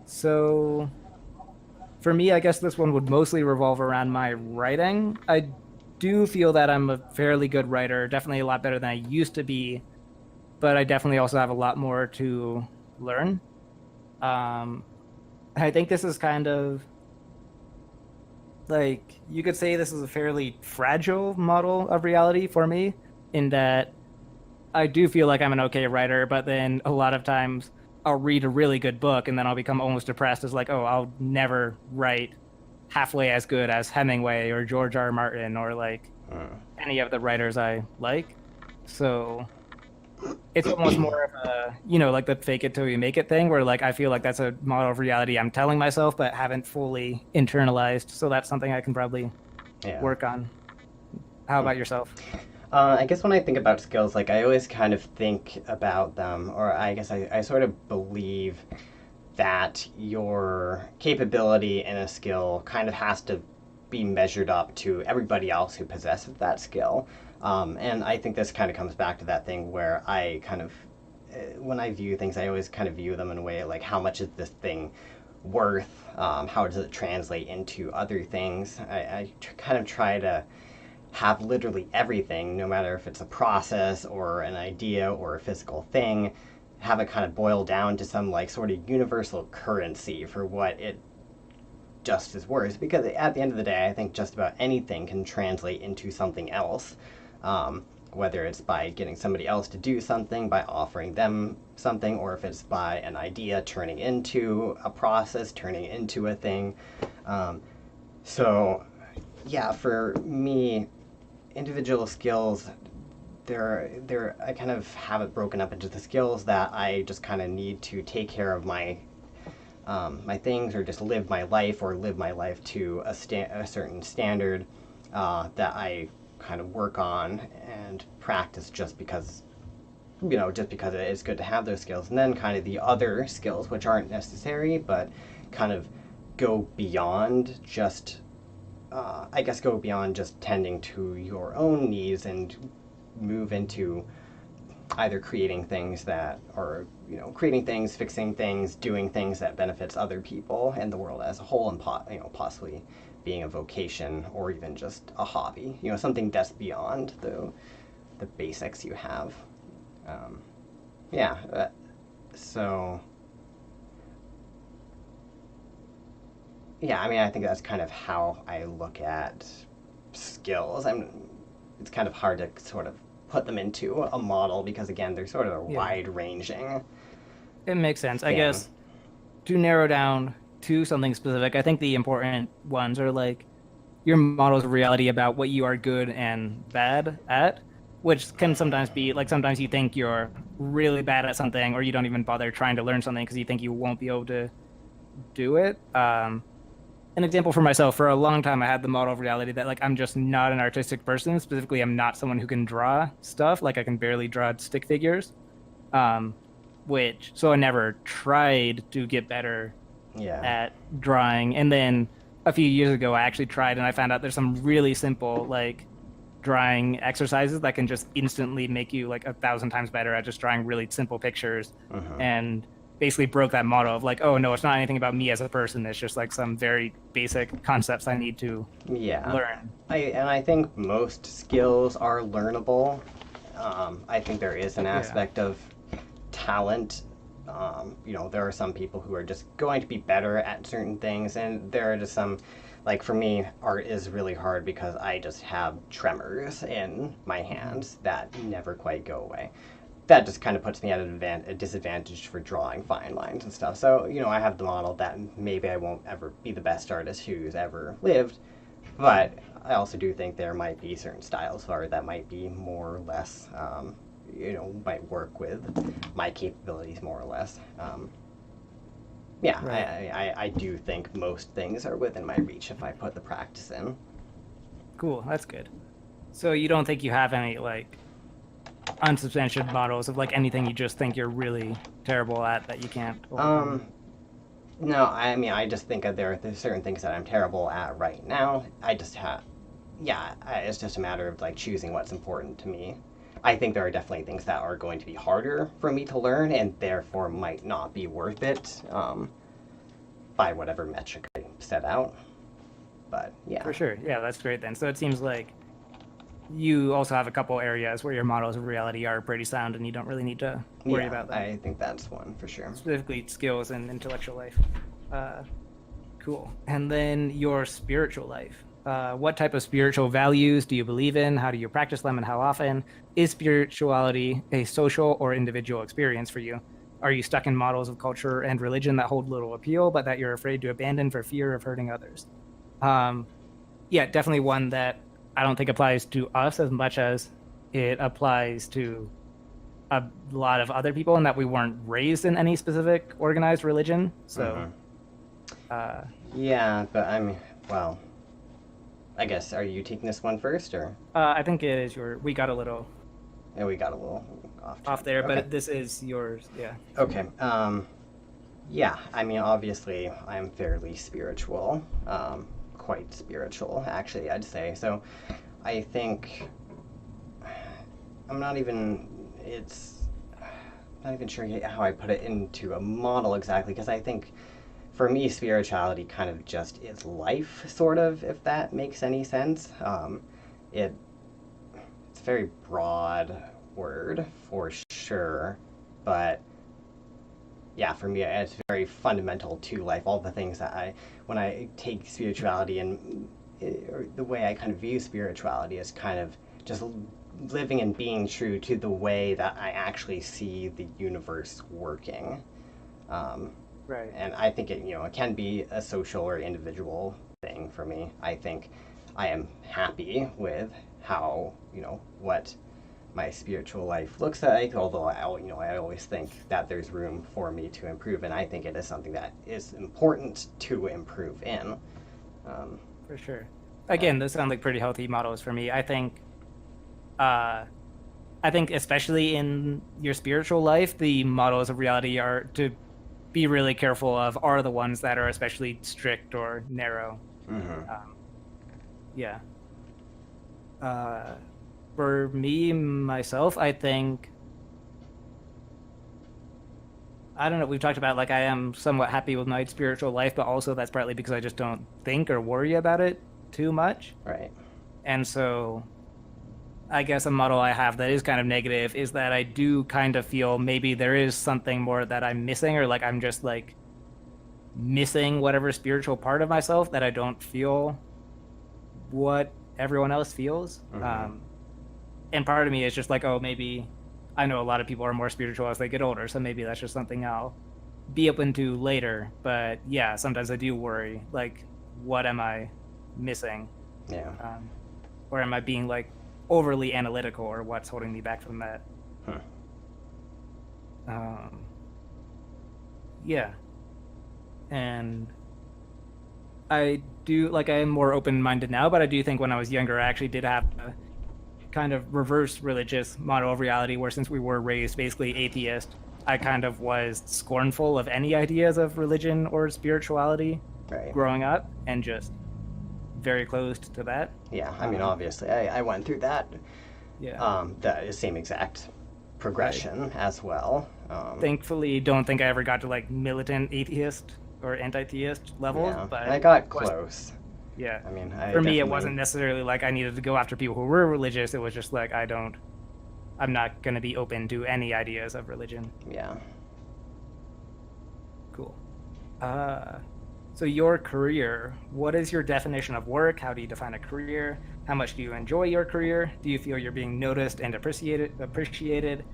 [SPEAKER 1] So for me, I guess this one would mostly revolve around my writing. I do feel that I'm a fairly good writer, definitely a lot better than I used to be, but I definitely also have a lot more to learn. Um, I think this is kind of like you could say this is a fairly fragile model of reality for me, in that I do feel like I'm an okay writer, but then a lot of times I'll read a really good book and then I'll become almost depressed as like, oh, I'll never write halfway as good as Hemingway or George R. R. Martin or like
[SPEAKER 2] Mm.
[SPEAKER 1] any of the writers I like. So it's almost more of a, like the fake it till you make it thing where like I feel like that's a model of reality I'm telling myself but haven't fully internalized. So that's something I can probably
[SPEAKER 2] Yeah.
[SPEAKER 1] work on. How about yourself?
[SPEAKER 2] I guess when I think about skills, like I always kind of think about them, or I guess I sort of believe that your capability in a skill kind of has to be measured up to everybody else who possesses that skill. And I think this kind of comes back to that thing where I kind of, when I view things, I always kind of view them in a way like how much is this thing worth? How does it translate into other things? Kind of try to have literally everything, no matter if it's a process or an idea or a physical thing, have it kind of boil down to some like sort of universal currency for what it just is worth. Because at the end of the day, I think just about anything can translate into something else. Whether it's by getting somebody else to do something, by offering them something, or if it's by an idea turning into a process, turning into a thing. So, yeah, for me, individual skills, I kind of have it broken up into the skills that I just kind of need to take care of my things, or just live my life, or live my life to a certain standard that I kind of work on and practice just because it is good to have those skills. And then kind of the other skills which aren't necessary but kind of go beyond just I guess go beyond just tending to your own needs and move into either creating things that are, creating things, fixing things, doing things that benefits other people and the world as a whole, and possibly being a vocation or even just a hobby, something that's beyond the basics you have. Um, yeah, so yeah, I mean, I think that's kind of how I look at skills. It's kind of hard to sort of put them into a model because again, they're sort of a
[SPEAKER 1] Yeah,
[SPEAKER 2] wide ranging
[SPEAKER 1] it makes sense. I
[SPEAKER 2] thing.
[SPEAKER 1] guess to narrow down to something specific, I think the important ones are like your models of reality about what you are good and bad at, which can sometimes be like sometimes you think you're really bad at something or you don't even bother trying to learn something because you think you won't be able to do it. An example for myself, for a long time I had the model of reality that like I'm just not an artistic person. Specifically, I'm not someone who can draw stuff. Like I can barely draw stick figures. Um, which so I never tried to get better
[SPEAKER 2] Yeah.
[SPEAKER 1] at drawing. And then a few years ago I actually tried and I found out there's some really simple like drawing exercises that can just instantly make you like 1,000 times better at just drawing really simple pictures. And basically broke that model of like, oh no, it's not anything about me as a person. It's just like some very basic concepts I need to
[SPEAKER 2] Yeah.
[SPEAKER 1] learn.
[SPEAKER 2] I think most skills are learnable. I think there is an aspect of talent. There are some people who are just going to be better at certain things, and there are just some, like for me, art is really hard because I just have tremors in my hands that never quite go away. That just kind of puts me at a disadvantage for drawing fine lines and stuff. So, I have the model that maybe I won't ever be the best artist who's ever lived, but I also do think there might be certain styles of art that might be more or less, might work with my capabilities more or less.
[SPEAKER 1] Right.
[SPEAKER 2] I do think most things are within my reach if I put the practice in.
[SPEAKER 1] Cool, that's good. So you don't think you have any like unsubstantiated models of like anything you just think you're really terrible at that you can't overcome?
[SPEAKER 2] No, I mean, I just think that there's certain things that I'm terrible at right now. I just have, yeah, it's just a matter of like choosing what's important to me. I think there are definitely things that are going to be harder for me to learn and therefore might not be worth it by whatever metric I set out. But yeah.
[SPEAKER 1] For sure. Yeah, that's great then. So it seems like you also have a couple areas where your models of reality are pretty sound and you don't really need to worry about them.
[SPEAKER 2] I think that's one for sure.
[SPEAKER 1] Specifically skills and intellectual life. Cool. And then your spiritual life. What type of spiritual values do you believe in? How do you practice them and how often? Is spirituality a social or individual experience for you? Are you stuck in models of culture and religion that hold little appeal, but that you're afraid to abandon for fear of hurting others? Yeah, definitely one that I don't think applies to us as much as it applies to a lot of other people, and that we weren't raised in any specific organized religion. So,
[SPEAKER 2] yeah, but I mean, well, I guess, are you taking this one first, or?
[SPEAKER 1] I think it is your. We got a little
[SPEAKER 2] Yeah, we got a little
[SPEAKER 1] off there,
[SPEAKER 2] okay.
[SPEAKER 1] but this is yours. Yeah.
[SPEAKER 2] Okay. Yeah, I mean, obviously, I'm fairly spiritual. Quite spiritual, actually, I'd say. So, I think I'm not even. It's not even sure how I put it into a model exactly, because I think for me, spirituality kind of just is life, sort of, if that makes any sense. It it's a very broad word for sure, but yeah, for me, it's very fundamental to life. All the things that when I take spirituality and or the way I kind of view spirituality is kind of just living and being true to the way that I actually see the universe working.
[SPEAKER 1] Right.
[SPEAKER 2] And I think it can be a social or individual thing for me. I think I am happy with how what my spiritual life looks like. Although I always think that there's room for me to improve, and I think it is something that is important to improve in.
[SPEAKER 1] For sure. Again, those sound like pretty healthy models for me. Uh, I think especially in your spiritual life, the models of reality are to be really careful of are the ones that are especially strict or narrow. Yeah. For me, myself, I think, I don't know, we've talked about like I am somewhat happy with my spiritual life, but also that's partly because I just don't think or worry about it too much.
[SPEAKER 2] Right.
[SPEAKER 1] And so I guess a model I have that is kind of negative is that I do kind of feel maybe there is something more that I'm missing, or like I'm just like missing whatever spiritual part of myself that I don't feel what everyone else feels. And part of me is just like, oh, maybe I know a lot of people are more spiritual as they get older, so maybe that's just something I'll be open to later. But yeah, sometimes I do worry, like, what am I missing?
[SPEAKER 2] Yeah.
[SPEAKER 1] Or am I being like overly analytical, or what's holding me back from that? Yeah. And I do like I am more open-minded now, but I do think when I was younger, I actually did have a kind of reverse religious model of reality where since we were raised basically atheist, I kind of was scornful of any ideas of religion or spirituality
[SPEAKER 2] Right.
[SPEAKER 1] growing up and just very closed to that.
[SPEAKER 2] Yeah, I mean, obviously, I went through that.
[SPEAKER 1] Yeah.
[SPEAKER 2] The same exact progression as well.
[SPEAKER 1] Thankfully, don't think I ever got to like militant atheist or anti-theist levels,
[SPEAKER 2] Yeah,
[SPEAKER 1] but
[SPEAKER 2] I got close.
[SPEAKER 1] yeah.
[SPEAKER 2] I mean,
[SPEAKER 1] For me, it wasn't necessarily like I needed to go after people who were religious. It was just like I'm not going to be open to any ideas of religion.
[SPEAKER 2] Yeah.
[SPEAKER 1] Cool. So your career, what is your definition of work? How do you define a career? How much do you enjoy your career? Do you feel you're being noticed and appreciated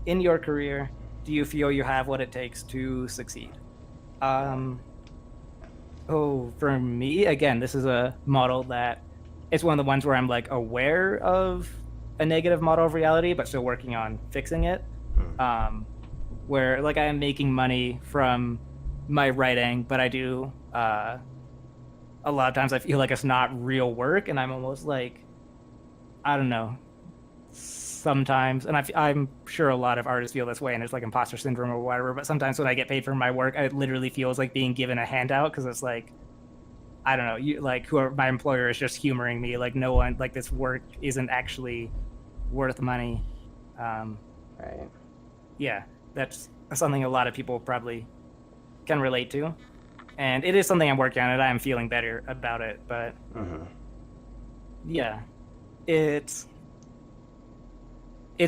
[SPEAKER 1] in your career? Do you feel you have what it takes to succeed? For me, again, this is a model that it's one of the ones where I'm like aware of a negative model of reality, but still working on fixing it. Where like I am making money from my writing, but I do a lot of times I feel like it's not real work, and I'm almost like, I don't know, sometimes, and I'm sure a lot of artists feel this way, and it's like imposter syndrome or whatever, but sometimes when I get paid for my work, it literally feels like being given a handout, because it's like, I don't know, whoever my employer is just humoring me, like no one, like this work isn't actually worth money.
[SPEAKER 2] Right.
[SPEAKER 1] Yeah, that's something a lot of people probably can relate to. And it is something I'm working on, and I'm feeling better about it. But yeah, it's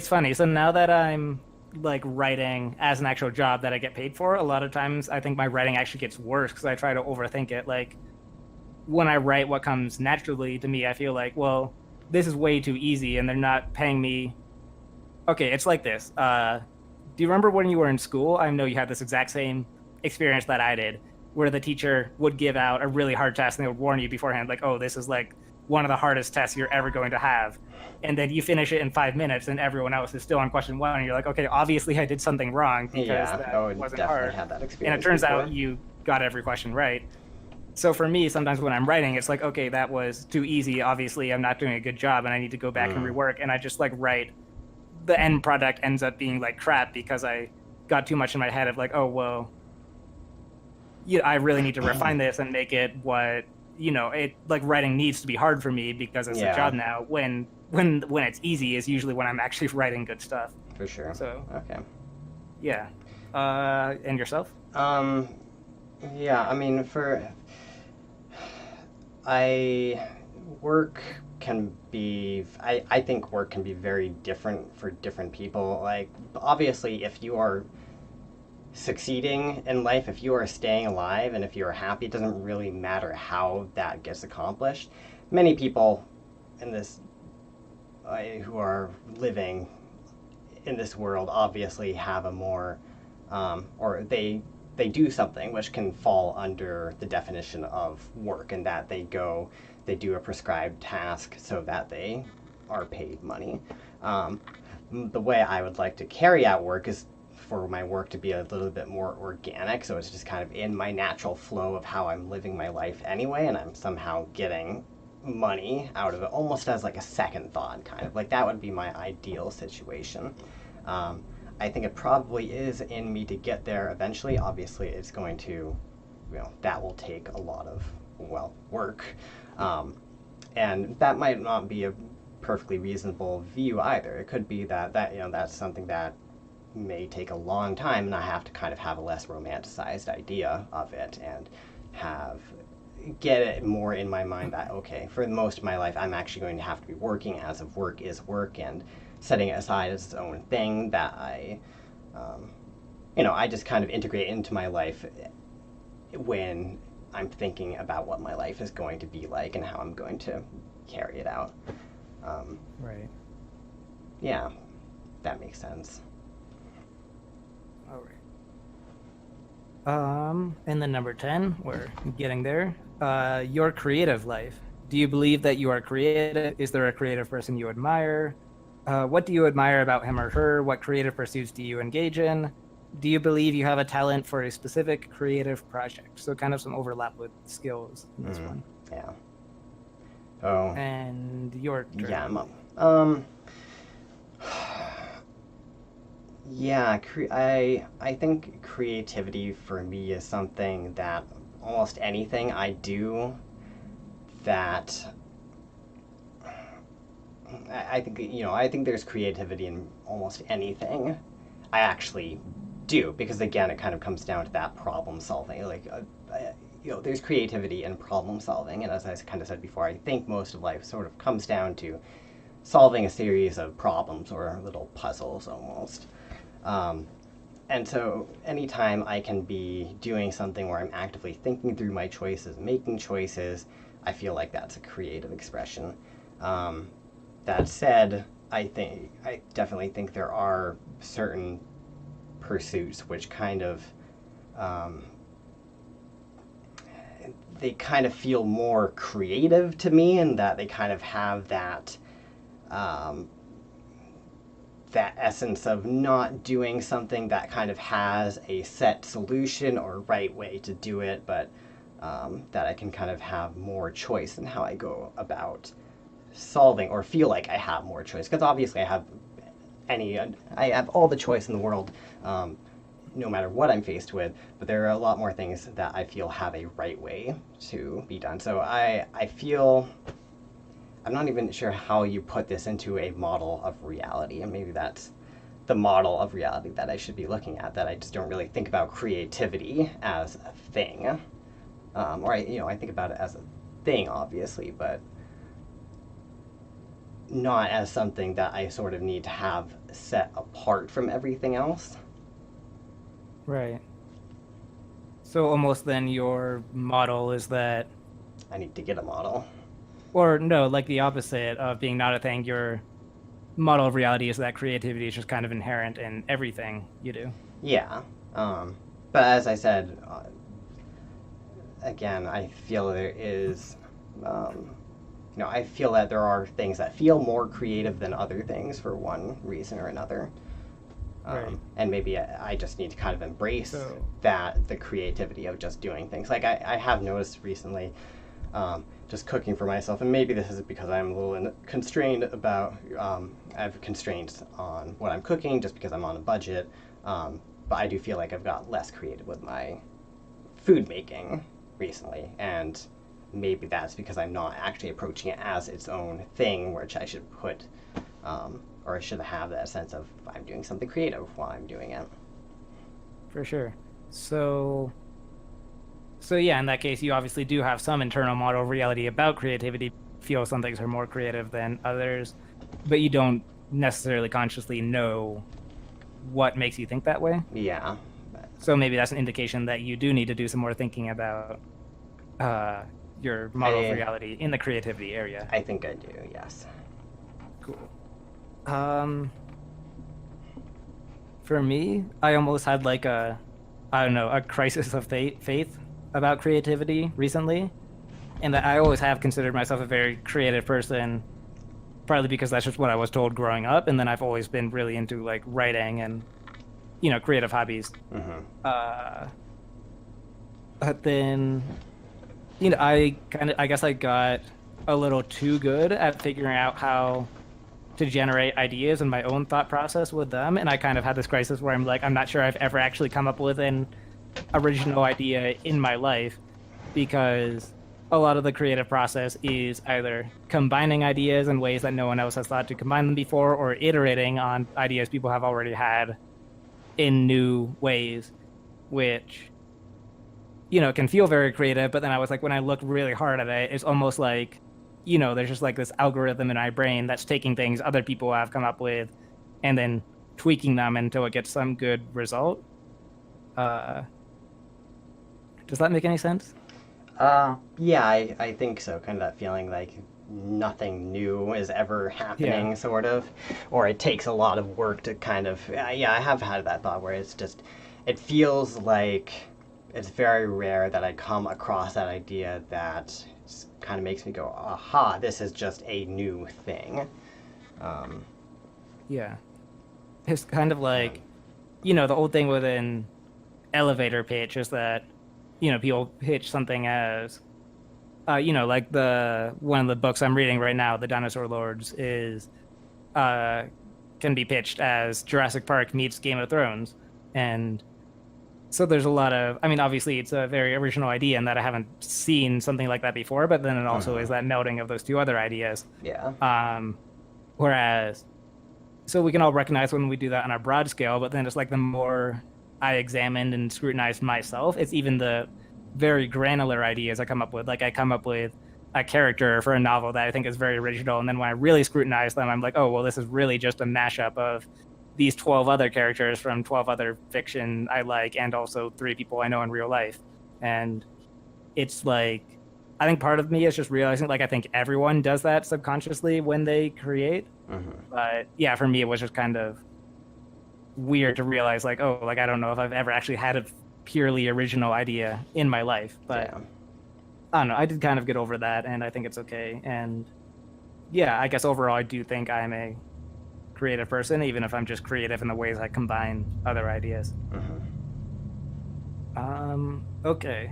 [SPEAKER 1] funny. So now that I'm like writing as an actual job that I get paid for, a lot of times I think my writing actually gets worse because I try to overthink it. Like when I write what comes naturally to me, I feel like, well, this is way too easy, and they're not paying me. Okay, it's like this. Do you remember when you were in school? I know you had this exact same experience that I did, where the teacher would give out a really hard test and they would warn you beforehand, like, oh, this is like one of the hardest tests you're ever going to have. And then you finish it in 5 minutes and everyone else is still on question one. And you're like, okay, obviously I did something wrong because that wasn't hard.
[SPEAKER 2] Had that
[SPEAKER 1] and it turns out you got every question right. So for me, sometimes when I'm writing, it's like, okay, that was too easy. Obviously I'm not doing a good job and I need to go back and rework. And I just like write, the end product ends up being like crap because I got too much in my head of like, oh, well, I really need to refine this and make it what, it like writing needs to be hard for me because it's a job now. When it's easy is usually when I'm actually writing good stuff.
[SPEAKER 2] For sure.
[SPEAKER 1] So,
[SPEAKER 2] okay.
[SPEAKER 1] Yeah. And yourself?
[SPEAKER 2] Yeah, I mean, work can be, I think work can be very different for different people. Like, obviously, if you are succeeding in life, if you are staying alive, and if you are happy, it doesn't really matter how that gets accomplished. Many people in this, who are living in this world, obviously have a more, or they do something which can fall under the definition of work, and that they do a prescribed task so that they are paid money. The way I would like to carry out work is for my work to be a little bit more organic, so it's just kind of in my natural flow of how I'm living my life anyway, and I'm somehow getting money out of it, almost as like a second thought, kind of. Like, that would be my ideal situation. I think it probably is in me to get there eventually. Obviously, it's going to, that will take a lot of, work. And that might not be a perfectly reasonable view either. It could be that that's something that may take a long time, and I have to kind of have a less romanticized idea of it and get it more in my mind that, okay, for most of my life, I'm actually going to have to be working as if work is work, and setting it aside as its own thing that I just kind of integrate into my life when I'm thinking about what my life is going to be like and how I'm going to carry it out.
[SPEAKER 1] Right.
[SPEAKER 2] Yeah, that makes sense.
[SPEAKER 1] All right. And then number 10, we're getting there. Your creative life. Do you believe that you are creative? Is there a creative person you admire? What do you admire about him or her? What creative pursuits do you engage in? do you believe you have a talent for a specific creative project? So kind of some overlap with skills in this one.
[SPEAKER 2] Yeah. Oh.
[SPEAKER 1] And your turn.
[SPEAKER 2] Yeah, yeah, I think creativity for me is something that almost anything I do that I think I think there's creativity in almost anything I actually do, because again it kind of comes down to that problem solving. Like there's creativity in problem solving, and as I kind of said before, I think most of life sort of comes down to solving a series of problems or little puzzles almost. And so anytime I can be doing something where I'm actively thinking through my choices, making choices, I feel like that's a creative expression. That said, I definitely think there are certain pursuits which kind of they kind of feel more creative to me, and that they kind of have that that essence of not doing something that kind of has a set solution or right way to do it, but that I can kind of have more choice in how I go about solving, or feel like I have more choice, because obviously I have all the choice in the world, no matter what I'm faced with, but there are a lot more things that I feel have a right way to be done. So I feel, I'm not even sure how you put this into a model of reality, and maybe that's the model of reality that I should be looking at, that I just don't really think about creativity as a thing. Or I think about it as a thing, obviously, but not as something that I sort of need to have set apart from everything else.
[SPEAKER 1] Right. So almost then your model is that,
[SPEAKER 2] I need to get a model.
[SPEAKER 1] or no, like the opposite of being not a thing, your model of reality is that creativity is just kind of inherent in everything you do.
[SPEAKER 2] Yeah. But as I said, again, I feel there is, I feel that there are things that feel more creative than other things for one reason or another.
[SPEAKER 1] Right.
[SPEAKER 2] And maybe I just need to kind of embrace the creativity of just doing things. Like I have noticed recently, just cooking for myself, and maybe this is because I'm a little constrained about, I have constraints on what I'm cooking just because I'm on a budget, but I do feel like I've got less creative with my food making recently, and maybe that's because I'm not actually approaching it as its own thing, which I should put, or I should have that sense of I'm doing something creative while I'm doing it.
[SPEAKER 1] For sure. So yeah, in that case, you obviously do have some internal model of reality about creativity. Feel some things are more creative than others, but you don't necessarily consciously know what makes you think that way.
[SPEAKER 2] Yeah.
[SPEAKER 1] So maybe that's an indication that you do need to do some more thinking about your model of reality in the creativity area.
[SPEAKER 2] I think I do, yes.
[SPEAKER 1] Cool. For me, I almost had like a crisis of faith about creativity recently, and that I always have considered myself a very creative person, partly because that's just what I was told growing up, and then I've always been really into like writing and creative hobbies. But then, I guess I got a little too good at figuring out how to generate ideas in my own thought process with them, and I kind of had this crisis where I'm like, I'm not sure I've ever actually come up with an original idea in my life, because a lot of the creative process is either combining ideas in ways that no one else has thought to combine them before, or iterating on ideas people have already had in new ways, which can feel very creative. But then I was like, when I look really hard at it, it's almost like there's just like this algorithm in my brain that's taking things other people have come up with and then tweaking them until it gets some good result. Does that make any sense?
[SPEAKER 2] Yeah, I think so. Kind of that feeling like nothing new is ever happening, sort of. Or it takes a lot of work to kind of... Yeah, I have had that thought where it's just... It feels like it's very rare that I come across that idea that kind of makes me go, aha, this is just a new thing.
[SPEAKER 1] Yeah. It's kind of like the old thing with an elevator pitch is that, people pitch something as, like the one of the books I'm reading right now, The Dinosaur Lords, is uh, can be pitched as Jurassic Park meets Game of Thrones, and so there's a lot of, I mean, obviously it's a very original idea in that I haven't seen something like that before, but then it also is that melding of those two other ideas.
[SPEAKER 2] Yeah.
[SPEAKER 1] Whereas, so we can all recognize when we do that on a broad scale, but then it's like the more I examined and scrutinized myself, it's even the very granular ideas I come up with. Like I come up with a character for a novel that I think is very original, and then when I really scrutinize them, I'm like, oh, well, this is really just a mashup of these 12 other characters from 12 other fiction I like, and also 3 people I know in real life. And it's like, I think part of me is just realizing, like, I think everyone does that subconsciously when they create. But yeah, for me, it was just kind of weird to realize, like, oh, like, I don't know if I've ever actually had a purely original idea in my life. But
[SPEAKER 2] Yeah.
[SPEAKER 1] I don't know, I did kind of get over that, and I think it's okay. And yeah, I guess overall, I do think I'm a creative person, even if I'm just creative in the ways I combine other ideas. Okay.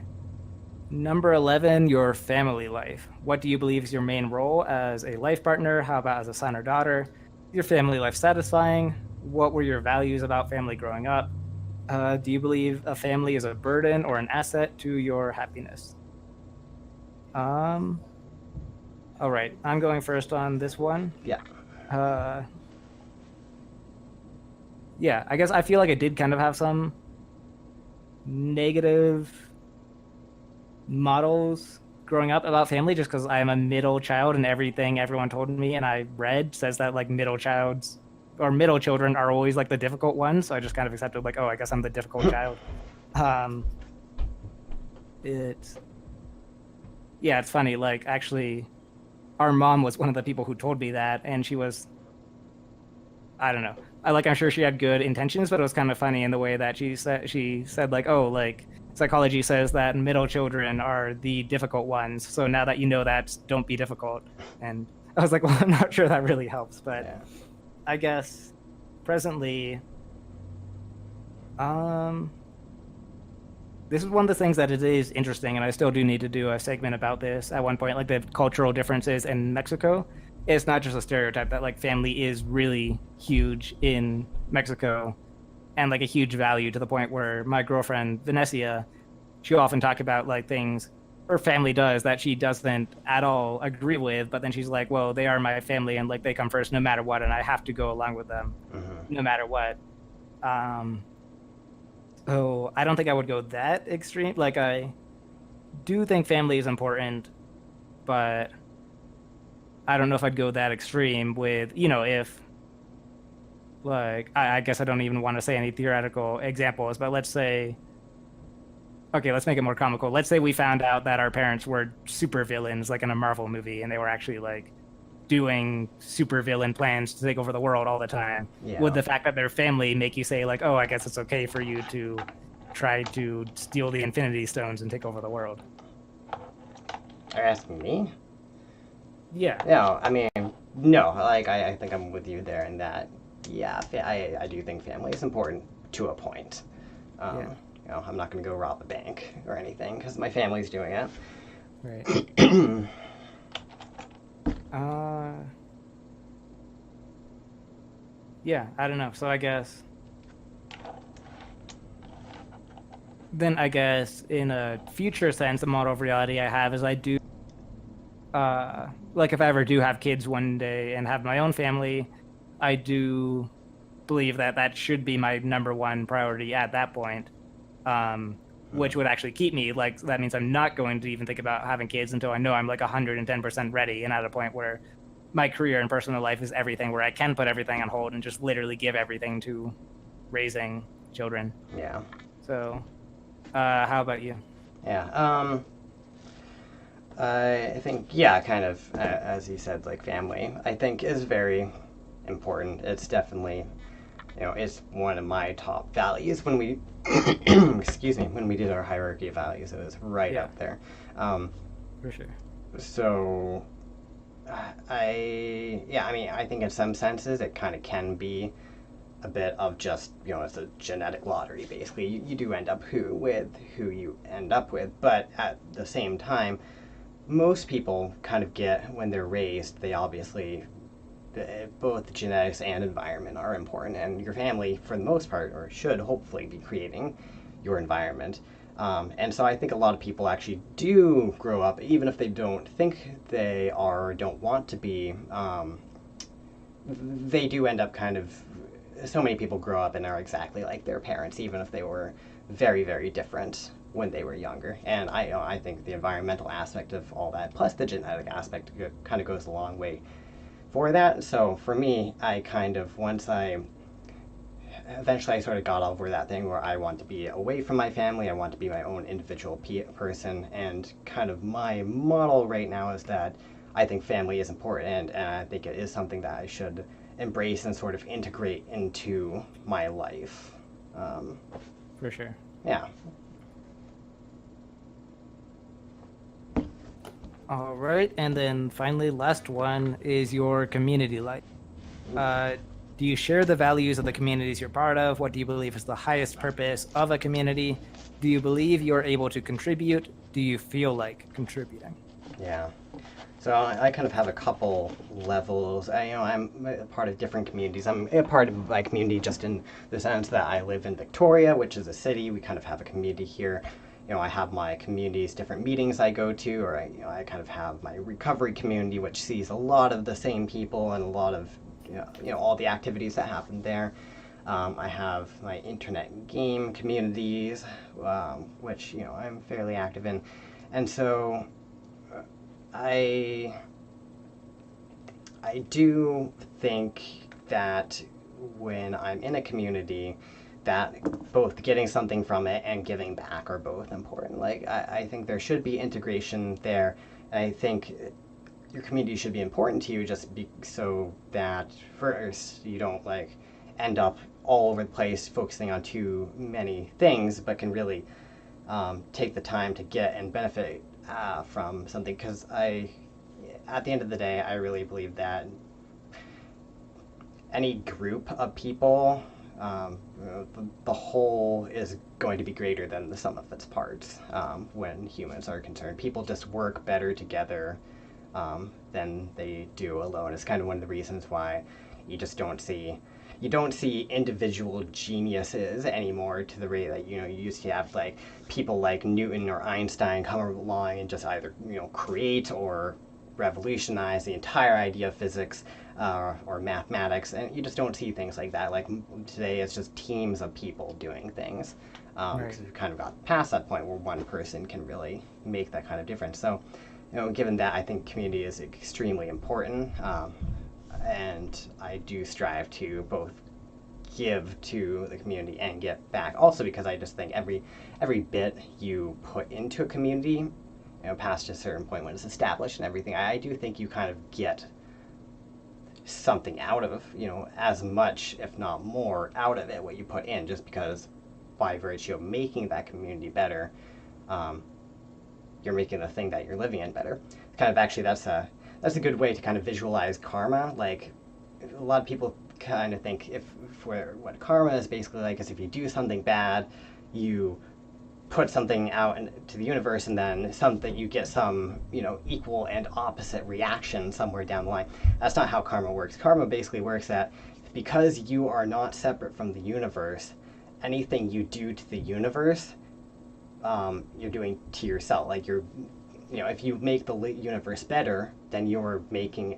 [SPEAKER 1] Number 11, your family life. What do you believe is your main role as a life partner? How about as a son or daughter? Is your family life satisfying? What were your values about family growing up? Do you believe a family is a burden or an asset to your happiness? All right, I'm going first on this one.
[SPEAKER 2] Yeah.
[SPEAKER 1] Yeah, I guess I feel like I did kind of have some negative models growing up about family just because I am a middle child and everything everyone told me and I read says that like middle children are always like the difficult ones. So I just kind of accepted like, oh, I guess I'm the difficult child. It's funny. Like actually, our mom was one of the people who told me that, and she was, I don't know. I'm sure she had good intentions, but it was kind of funny in the way that she said like, oh, like psychology says that middle children are the difficult ones. So now that you know that, don't be difficult. And I was like, well, I'm not sure that really helps, but
[SPEAKER 2] Yeah.
[SPEAKER 1] I guess presently, this is one of the things that it is interesting, and I still do need to do a segment about this at one point, like the cultural differences in Mexico. It's not just a stereotype that like family is really huge in Mexico and like a huge value to the point where my girlfriend Vanessa, she'll often talk about like things her family does that she doesn't at all agree with, but then she's like, well, they are my family and like they come first no matter what, and I have to go along with them no matter what. So I don't think I would go that extreme. Like I do think family is important, but I don't know if I'd go that extreme with, if like I guess I don't even want to say any theoretical examples, but let's say, okay, let's make it more comical. Let's say we found out that our parents were super villains, like in a Marvel movie, and they were actually like doing super villain plans to take over the world all the time.
[SPEAKER 2] Yeah.
[SPEAKER 1] Would the fact that they're family make you say like, oh, I guess it's okay for you to try to steal the Infinity Stones and take over the world?
[SPEAKER 2] Are you asking me?
[SPEAKER 1] Yeah.
[SPEAKER 2] No, I mean, no. Like, I think I'm with you there in that. Yeah, I do think family is important to a point.
[SPEAKER 1] Yeah.
[SPEAKER 2] I'm not going to go rob a bank or anything because my family's doing it.
[SPEAKER 1] Right. Yeah, I don't know. So I guess then in a future sense, the model of reality I have is I do like if I ever do have kids one day and have my own family, I do believe that that should be my number one priority at that point. Which would actually keep me like, that means I'm not going to even think about having kids until I know I'm like 110% ready and at a point where my career and personal life is everything, where I can put everything on hold and just literally give everything to raising children.
[SPEAKER 2] Yeah.
[SPEAKER 1] So, how about you?
[SPEAKER 2] Yeah. I think, yeah, kind of, as you said, like family, I think is very important. It's definitely, it's one of my top values when we, excuse me, when we did our hierarchy of values, it was right up there.
[SPEAKER 1] For sure.
[SPEAKER 2] So, I think in some senses it kind of can be a bit of just, it's a genetic lottery, basically. You do end up with who you end up with, but at the same time, most people kind of get, when they're raised, they obviously, both genetics and environment are important, and your family, for the most part, or should hopefully be creating your environment. And so I think a lot of people actually do grow up, even if they don't think they are or don't want to be, they do end up kind of, so many people grow up and are exactly like their parents, even if they were very, very different when they were younger. And I think the environmental aspect of all that, plus the genetic aspect, kind of goes a long way for that. So for me, I kind of, eventually I sort of got over that thing where I want to be away from my family. I want to be my own individual person. And kind of my model right now is that I think family is important, and I think it is something that I should embrace and sort of integrate into my life.
[SPEAKER 1] For sure.
[SPEAKER 2] Yeah.
[SPEAKER 1] All right, and then finally, last one is your community life. Do you share the values of the communities you're part of? What do you believe is the highest purpose of a community? Do you believe you're able to contribute? Do you feel like contributing?
[SPEAKER 2] Yeah. So I kind of have a couple levels. I'm a part of different communities. I'm a part of my community just in the sense that I live in Victoria, which is a city. We kind of have a community here. I have my communities, different meetings I go to, or I kind of have my recovery community, which sees a lot of the same people and a lot of all the activities that happen there. I have my internet game communities, which I'm fairly active in, and so I do think that when I'm in a community, that both getting something from it and giving back are both important. Like I think there should be integration there, and I think your community should be important to you so that first you don't end up all over the place focusing on too many things, but can really take the time to get and benefit from something. Because at the end of the day, I really believe that any group of people, the whole is going to be greater than the sum of its parts when humans are concerned. People just work better together than they do alone. It's kind of one of the reasons why you don't see individual geniuses anymore to the rate that you used to have people like Newton or Einstein come along and just either create or revolutionize the entire idea of physics or mathematics, and you just don't see things like that. Like today, it's just teams of people doing things.
[SPEAKER 1] Right.
[SPEAKER 2] We've kind of got past that point where one person can really make that kind of difference. So, given that, I think community is extremely important, and I do strive to both give to the community and get back. Also, because I just think every bit you put into a community, past a certain point when it's established and everything, I do think you kind of get something out of, as much, if not more, out of it, what you put in, just because by virtue of making that community better, you're making the thing that you're living in better. Kind of actually, that's a good way to kind of visualize karma. Like, a lot of people kind of think what karma is basically like is if you do something bad, you put something out into the universe, and then you get some equal and opposite reaction somewhere down the line. That's not how karma works. Karma basically works that because you are not separate from the universe, anything you do to the universe, you're doing to yourself. Like if you make the universe better, then you're living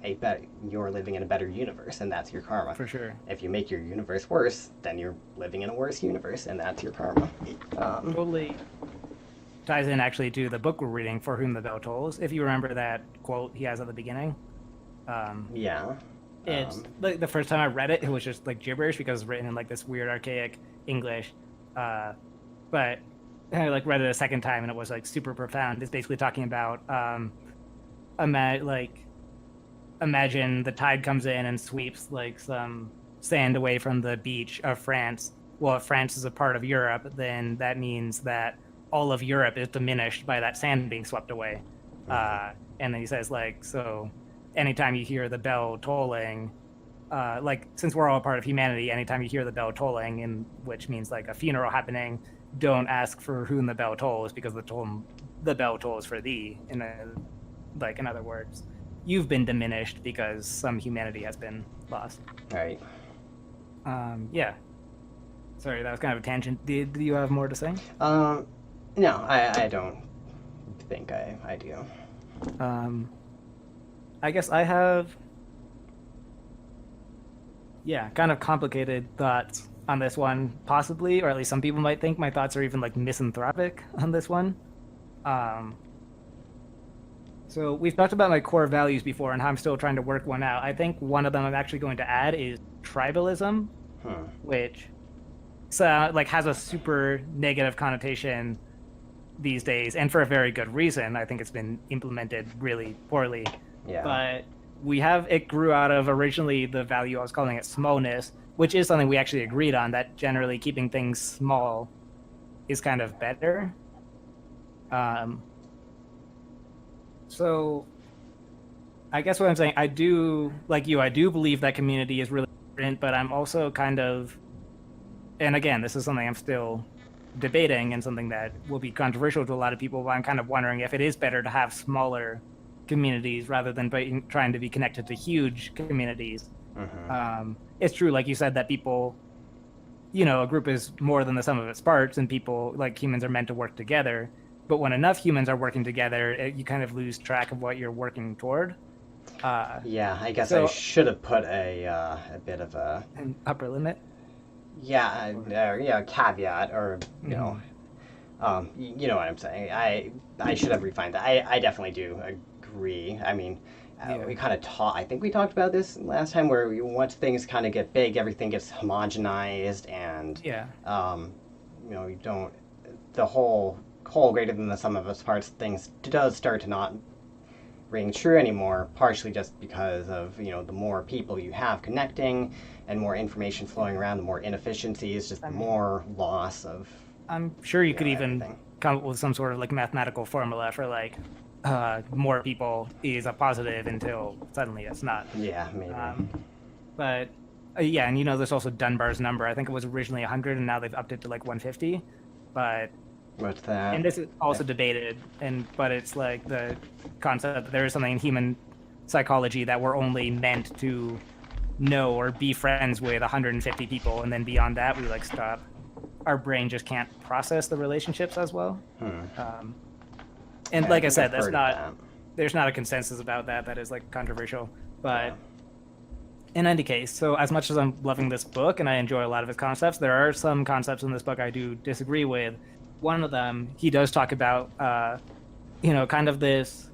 [SPEAKER 2] in a better universe, and that's your karma.
[SPEAKER 1] For sure.
[SPEAKER 2] If you make your universe worse, then you're living in a worse universe, and that's your karma.
[SPEAKER 1] Totally ties in actually to the book we're reading, For Whom the Bell Tolls. If you remember that quote he has at the beginning.
[SPEAKER 2] Yeah.
[SPEAKER 1] It's like the first time I read it, it was just like gibberish because it's written in like this weird archaic English. But I read it a second time and it was like super profound. It's basically talking about imagine the tide comes in and sweeps like some sand away from the beach of France. Well, if France is a part of Europe, then that means that all of Europe is diminished by that sand being swept away. And then he says so anytime you hear the bell tolling, like since we're all a part of humanity, anytime you hear the bell tolling, and which means like a funeral happening, don't ask for whom the bell tolls, because the bell tolls for thee. In other words, you've been diminished because some humanity has been lost.
[SPEAKER 2] Right.
[SPEAKER 1] Yeah. Sorry, that was kind of a tangent. Do you have more to say?
[SPEAKER 2] No, I don't think I do.
[SPEAKER 1] I guess I have, kind of complicated thoughts on this one, possibly, or at least some people might think my thoughts are even like misanthropic on this one. So we've talked about my core values before and how I'm still trying to work one out. I think one of them I'm actually going to add is tribalism, which has a super negative connotation these days, and for a very good reason. I think it's been implemented really poorly.
[SPEAKER 2] Yeah.
[SPEAKER 1] But it grew out of originally the value I was calling it smallness, which is something we actually agreed on, that generally keeping things small is kind of better. So I guess what I'm saying, I do believe that community is really important, but I'm also kind of, and again, this is something I'm still debating and something that will be controversial to a lot of people, but I'm kind of wondering if it is better to have smaller communities rather than trying to be connected to huge communities. It's true, like you said, that people, a group is more than the sum of its parts, and people, like humans, are meant to work together. But when enough humans are working together, you kind of lose track of what you're working toward.
[SPEAKER 2] Yeah, I guess I should have put a bit of
[SPEAKER 1] an upper limit.
[SPEAKER 2] Yeah, caveat, or you know what I'm saying. I should have refined that. I definitely do agree. I mean, we kind of I think we talked about this last time, where once things kind of get big, everything gets homogenized, and you don't, the whole greater than the sum of its parts things does start to not ring true anymore, partially just because of the more people you have connecting and more information flowing around, the more inefficiencies, just more loss of.
[SPEAKER 1] I'm sure you could even
[SPEAKER 2] everything.
[SPEAKER 1] come up with some sort of like mathematical formula for like more people is a positive until suddenly it's not.
[SPEAKER 2] Yeah, maybe.
[SPEAKER 1] But and there's also Dunbar's number. I think it was originally 100 and now they've upped it to like 150. But
[SPEAKER 2] what's that?
[SPEAKER 1] And this is also debated, but it's like the concept that there is something in human psychology that we're only meant to know or be friends with 150 people, and then beyond that we like stop. Our brain just can't process the relationships as well. And like I said, there's not a consensus about that. That is like controversial. But in any case, so as much as I'm loving this book and I enjoy a lot of its concepts, there are some concepts in this book I do disagree with. One of them, he does talk about, kind of this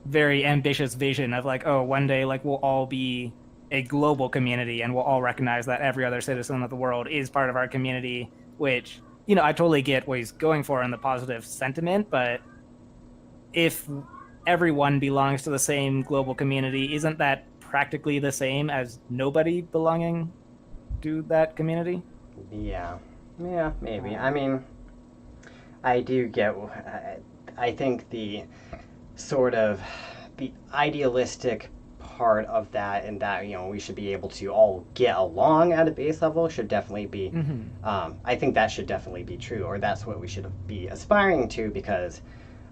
[SPEAKER 1] very ambitious vision of like, oh, one day like we'll all be a global community and we'll all recognize that every other citizen of the world is part of our community, which, I totally get what he's going for in the positive sentiment, but if everyone belongs to the same global community, isn't that practically the same as nobody belonging to that community?
[SPEAKER 2] Yeah, maybe. I mean, I do get, I think the sort of the idealistic part of that, and that we should be able to all get along at a base level, should definitely be I think that should definitely be true, or that's what we should be aspiring to, because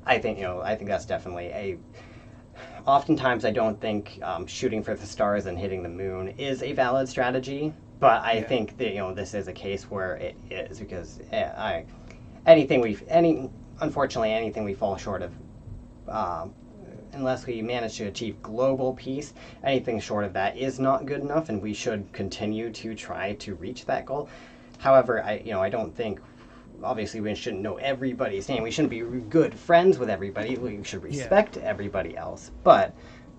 [SPEAKER 2] I think that's definitely oftentimes I don't think shooting for the stars and hitting the moon is a valid strategy, but I think that this is a case where it is, because unfortunately anything we fall short of, unless we manage to achieve global peace, anything short of that is not good enough, and we should continue to try to reach that goal. However, I don't think, obviously we shouldn't know everybody's name. We shouldn't be good friends with everybody. We should respect everybody else, but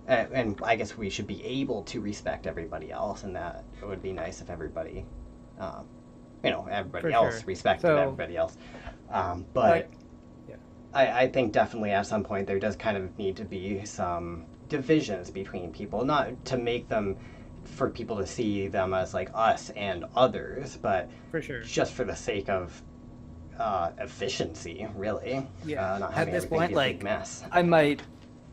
[SPEAKER 2] and I guess we should be able to respect everybody else, and that it would be nice if everybody everybody else respected everybody else. But I think definitely at some point there does kind of need to be some divisions between people, not to make them, for people to see them as like us and others, but just for the sake of efficiency, really. Not having
[SPEAKER 1] at this point, like,
[SPEAKER 2] mess.
[SPEAKER 1] I might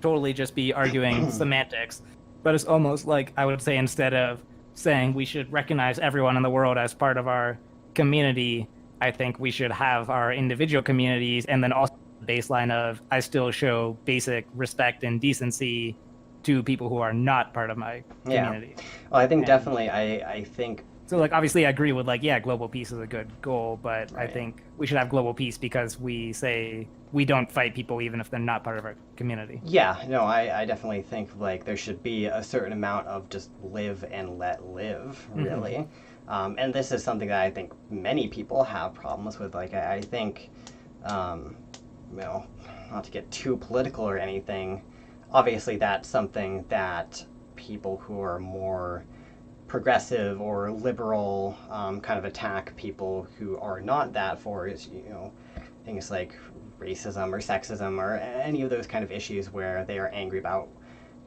[SPEAKER 1] totally just be arguing semantics, but it's almost like I would say, instead of saying we should recognize everyone in the world as part of our community, I think we should have our individual communities, and then also the baseline of I still show basic respect and decency to people who are not part of my community.
[SPEAKER 2] Well, I think
[SPEAKER 1] And
[SPEAKER 2] definitely, I think,
[SPEAKER 1] so, like, obviously, I agree with, like, yeah, global peace is a good goal, but I
[SPEAKER 2] Right.
[SPEAKER 1] think we should have global peace because we say we don't fight people even if they're not part of our community.
[SPEAKER 2] yeah, no, I definitely think like there should be a certain amount of just live and let live, really. And this is something that I think many people have problems with. Like, I think, you know, not to get too political or anything, obviously that's something that people who are more progressive or liberal kind of attack people who are not that for, is, you know, things like racism or sexism or any of those kind of issues where they are angry about,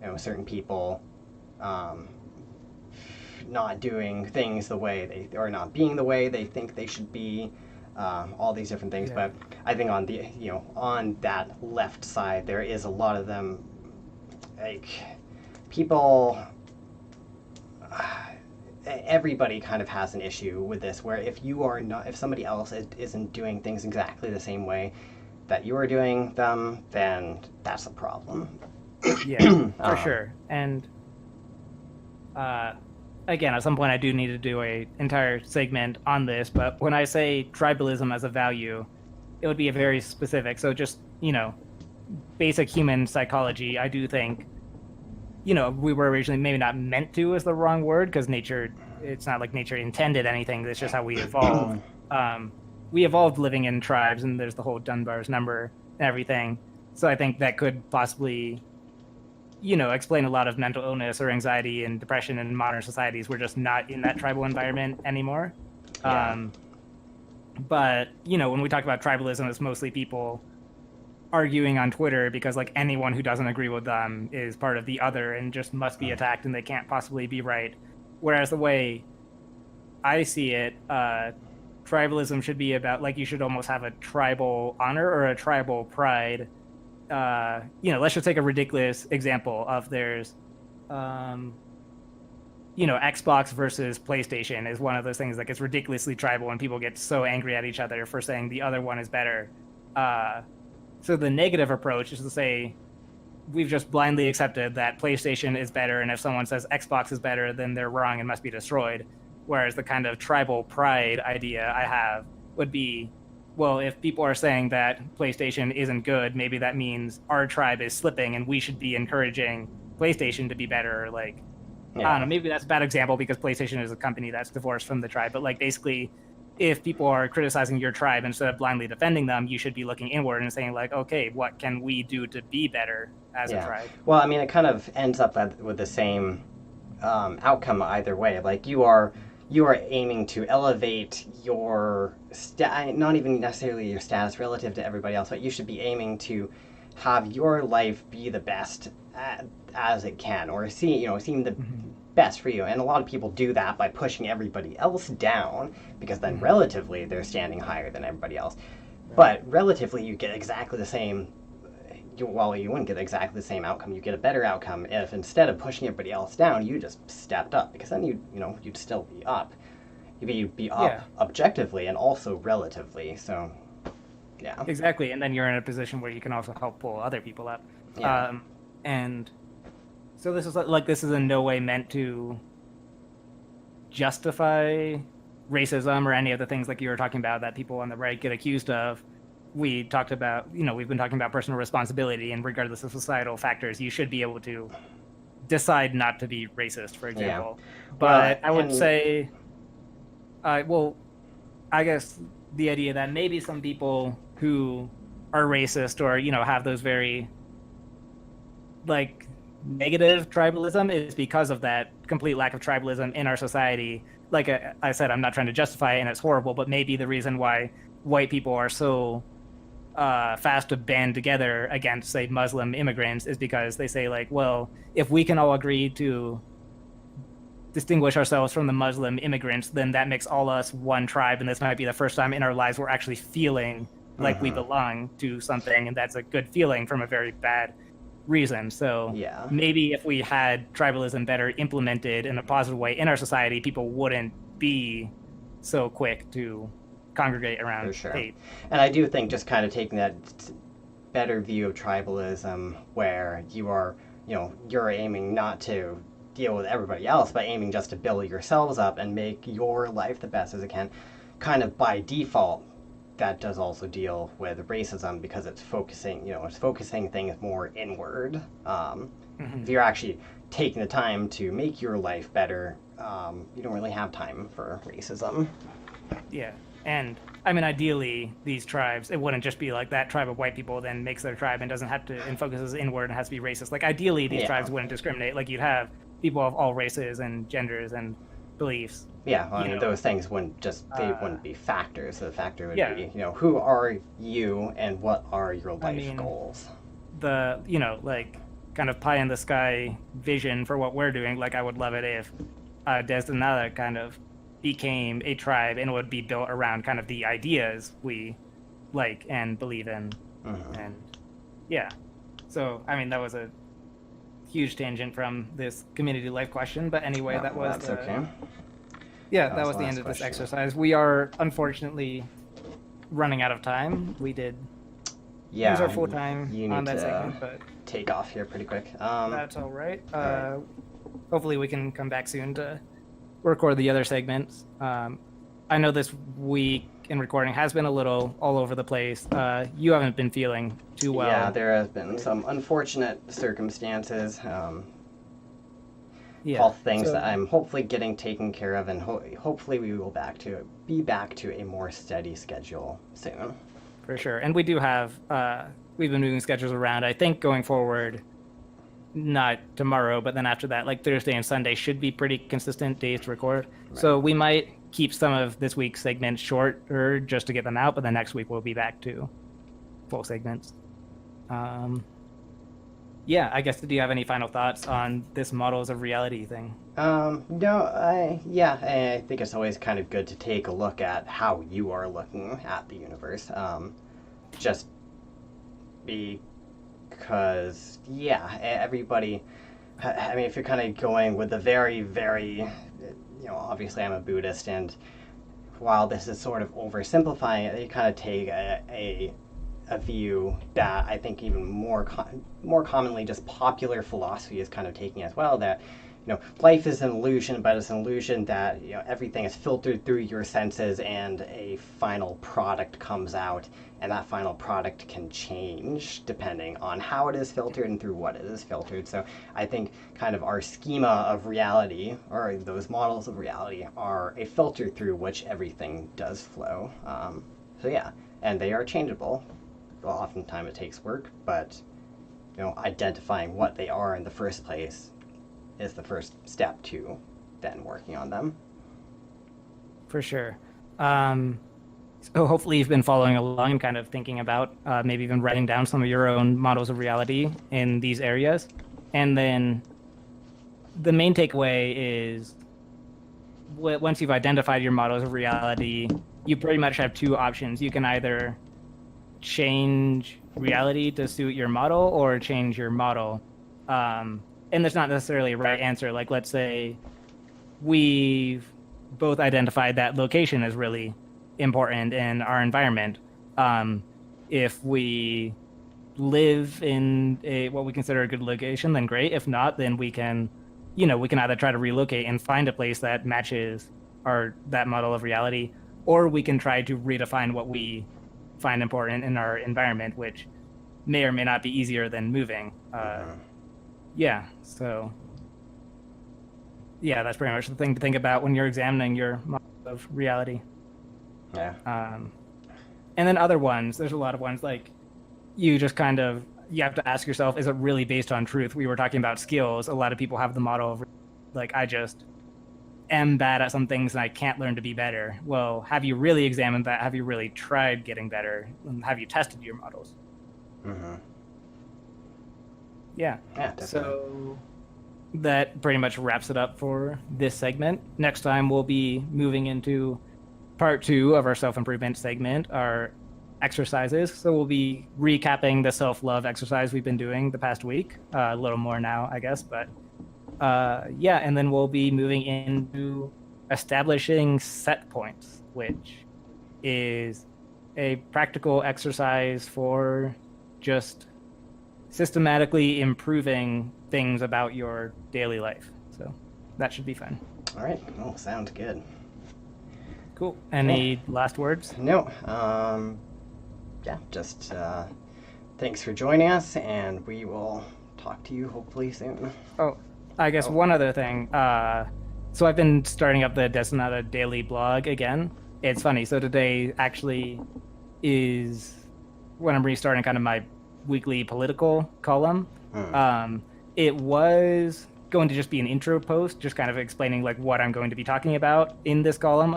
[SPEAKER 2] you know, certain people not doing things the way they, or not being the way they think they should be, all these different things.
[SPEAKER 1] Yeah.
[SPEAKER 2] But I think on the, you know, on that left side there is a lot of them, like, people, everybody kind of has an issue with this, where if you are not, if somebody else isn't doing things exactly the same way that you are doing them, then that's a problem.
[SPEAKER 1] Yeah, for sure. And again, at some point, I do need to do a entire segment on this. But when I say tribalism as a value, it would be a very specific. So just, you know, basic human psychology. I do think, you know, we were originally maybe not meant to is the wrong word, because nature, it's not like nature intended anything. It's just how we evolved. We evolved living in tribes, and there's the whole Dunbar's number and everything. So I think that could possibly, you know, explain a lot of mental illness or anxiety and depression in modern societies. We're just not in that tribal environment anymore.
[SPEAKER 2] Yeah.
[SPEAKER 1] But, you know, when we talk about tribalism, it's mostly people arguing on Twitter because, like, anyone who doesn't agree with them is part of the other and just must be attacked and they can't possibly be right. Whereas the way I see it, tribalism should be about, like, you should almost have a tribal honor or a tribal pride. You know, let's just take a ridiculous example of there's, you know, Xbox versus PlayStation is one of those things that gets ridiculously tribal and people get so angry at each other for saying the other one is better. So the negative approach is to say we've just blindly accepted that PlayStation is better, and if someone says Xbox is better, then they're wrong and must be destroyed. Whereas the kind of tribal pride idea I have would be, well, if people are saying that PlayStation isn't good, maybe that means our tribe is slipping and we should be encouraging PlayStation to be better. Or, like, I don't know, maybe that's a bad example because PlayStation is a company that's divorced from the tribe. But, like, basically, if people are criticizing your tribe, instead of blindly defending them, you should be looking inward and saying, like, okay, what can we do to be better as a tribe?
[SPEAKER 2] Well, I mean, it kind of ends up with the same outcome either way. Like, you are aiming to elevate your not even necessarily your status relative to everybody else, but you should be aiming to have your life be the best as it can, or seem the best for you. And a lot of people do that by pushing everybody else down, because then relatively they're standing higher than everybody else. Right. But relatively, you get exactly the same. Well, you wouldn't get exactly the same outcome. You get a better outcome if instead of pushing everybody else down, you just stepped up, because then you'd still be up. You'd be up objectively and also relatively. So, yeah.
[SPEAKER 1] Exactly, and then you're in a position where you can also help pull other people up.
[SPEAKER 2] Yeah.
[SPEAKER 1] And so this is in no way meant to justify racism or any of the things like you were talking about that people on the right get accused of. We talked about, we've been talking about personal responsibility, and regardless of societal factors, you should be able to decide not to be racist, for example.
[SPEAKER 2] Yeah.
[SPEAKER 1] But I would say, I guess the idea that maybe some people who are racist or, have those very, like, negative tribalism is because of that complete lack of tribalism in our society. Like I said, I'm not trying to justify it, and it's horrible, but maybe the reason why white people are so fast to band together against, say, Muslim immigrants is because they say, like, well, if we can all agree to distinguish ourselves from the Muslim immigrants, then that makes all us one tribe, and this might be the first time in our lives we're actually feeling like we belong to something, and that's a good feeling from a very bad reason. So
[SPEAKER 2] Yeah.
[SPEAKER 1] maybe if we had tribalism better implemented in a positive way in our society, people wouldn't be so quick to congregate around
[SPEAKER 2] For sure.
[SPEAKER 1] hate.
[SPEAKER 2] And I do think just kind of taking that better view of tribalism where you're aiming not to deal with everybody else, but aiming just to build yourselves up and make your life the best as it can, kind of by default, that does also deal with racism because it's focusing things more inward. If you're actually taking the time to make your life better, you don't really have time for racism.
[SPEAKER 1] Yeah. And I mean, ideally, these tribes, it wouldn't just be like that tribe of white people then makes their tribe and doesn't have to, and focuses inward and has to be racist. Like, ideally, these tribes wouldn't discriminate. Like, you'd have people of all races and genders and beliefs.
[SPEAKER 2] Yeah, well, I mean, those things wouldn't be factors. The factor would be, who are you and what are your life goals?
[SPEAKER 1] The, like, kind of pie in the sky vision for what we're doing. Like, I would love it if Destinada kind of became a tribe and would be built around kind of the ideas we like and believe in. And yeah, so I mean, that was a huge tangent from this community life question, but anyway, that was
[SPEAKER 2] okay.
[SPEAKER 1] Yeah, that was the end of this exercise. We are unfortunately running out of time. We did use our full time on that segment, but
[SPEAKER 2] take off here pretty quick.
[SPEAKER 1] That's all right. Hopefully we can come back soon to record the other segments. I know this week in recording has been a little all over the place. You haven't been feeling too well.
[SPEAKER 2] Yeah, there has been some unfortunate circumstances. Health things that I'm hopefully getting taken care of, and hopefully we will be back to a more steady schedule soon.
[SPEAKER 1] For sure. And we do have, we've been moving schedules around. I think going forward, not tomorrow, but then after that, like Thursday and Sunday should be pretty consistent days to record. Right. So we might keep some of this week's segments shorter just to get them out, but then next week we'll be back to full segments. Yeah, I guess, do you have any final thoughts on this models of reality thing?
[SPEAKER 2] No, I think it's always kind of good to take a look at how you are looking at the universe. Just because, everybody, I mean, if you're kind of going with the very, very, obviously I'm a Buddhist, and while this is sort of oversimplifying it, you kind of take a view that I think even more commonly just popular philosophy is kind of taking as well, that life is an illusion, but it's an illusion that everything is filtered through your senses and a final product comes out, and that final product can change depending on how it is filtered and through what it is filtered. So I think kind of our schema of reality, or those models of reality, are a filter through which everything does flow. And they are changeable. Well, oftentimes it takes work, but identifying what they are in the first place is the first step to then working on them.
[SPEAKER 1] For sure. So hopefully you've been following along and kind of thinking about maybe even writing down some of your own models of reality in these areas. And then the main takeaway is once you've identified your models of reality, you pretty much have two options. You can either change reality to suit your model or change your model. And there's not necessarily a right answer. Like, let's say we've both identified that location is really important in our environment. If we live in what we consider a good location, then great. If not, then we can either try to relocate and find a place that matches that model of reality, or we can try to redefine what we find important in our environment, which may or may not be easier than moving. So that's pretty much the thing to think about when you're examining your model of reality. And then other ones, there's a lot of ones, like you have to ask yourself, is it really based on truth? We were talking about skills. A lot of people have the model of, like, I just am bad at some things and I can't learn to be better. Well, have you really examined that? Have you really tried getting better? And have you tested your models? Yeah, definitely. So that pretty much wraps it up for this segment. Next time we'll be moving into part 2 of our self-improvement segment, our exercises. So we'll be recapping the self-love exercise we've been doing the past week, a little more now, I guess. But yeah, and then we'll be moving into establishing set points, which is a practical exercise for just systematically improving things about your daily life. So that should be fun.
[SPEAKER 2] All right. Oh, sounds good.
[SPEAKER 1] Cool. Any last words?
[SPEAKER 2] No. Yeah, just thanks for joining us, and we will talk to you hopefully soon.
[SPEAKER 1] Oh, I guess one other thing. So I've been starting up the Destinata Daily blog again. It's funny. So today actually is when I'm restarting kind of my weekly political column. It was going to just be an intro post, just kind of explaining like what I'm going to be talking about in this column,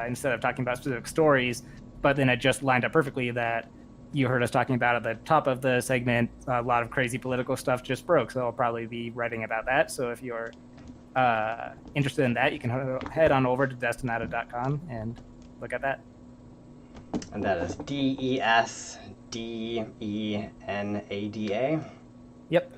[SPEAKER 1] instead of talking about specific stories. But then it just lined up perfectly that you heard us talking about at the top of the segment. A lot of crazy political stuff just broke, so I'll probably be writing about that. So if you're interested in that, you can head on over to destinata.com and look at that.
[SPEAKER 2] And that is DESDENADA.
[SPEAKER 1] Yep.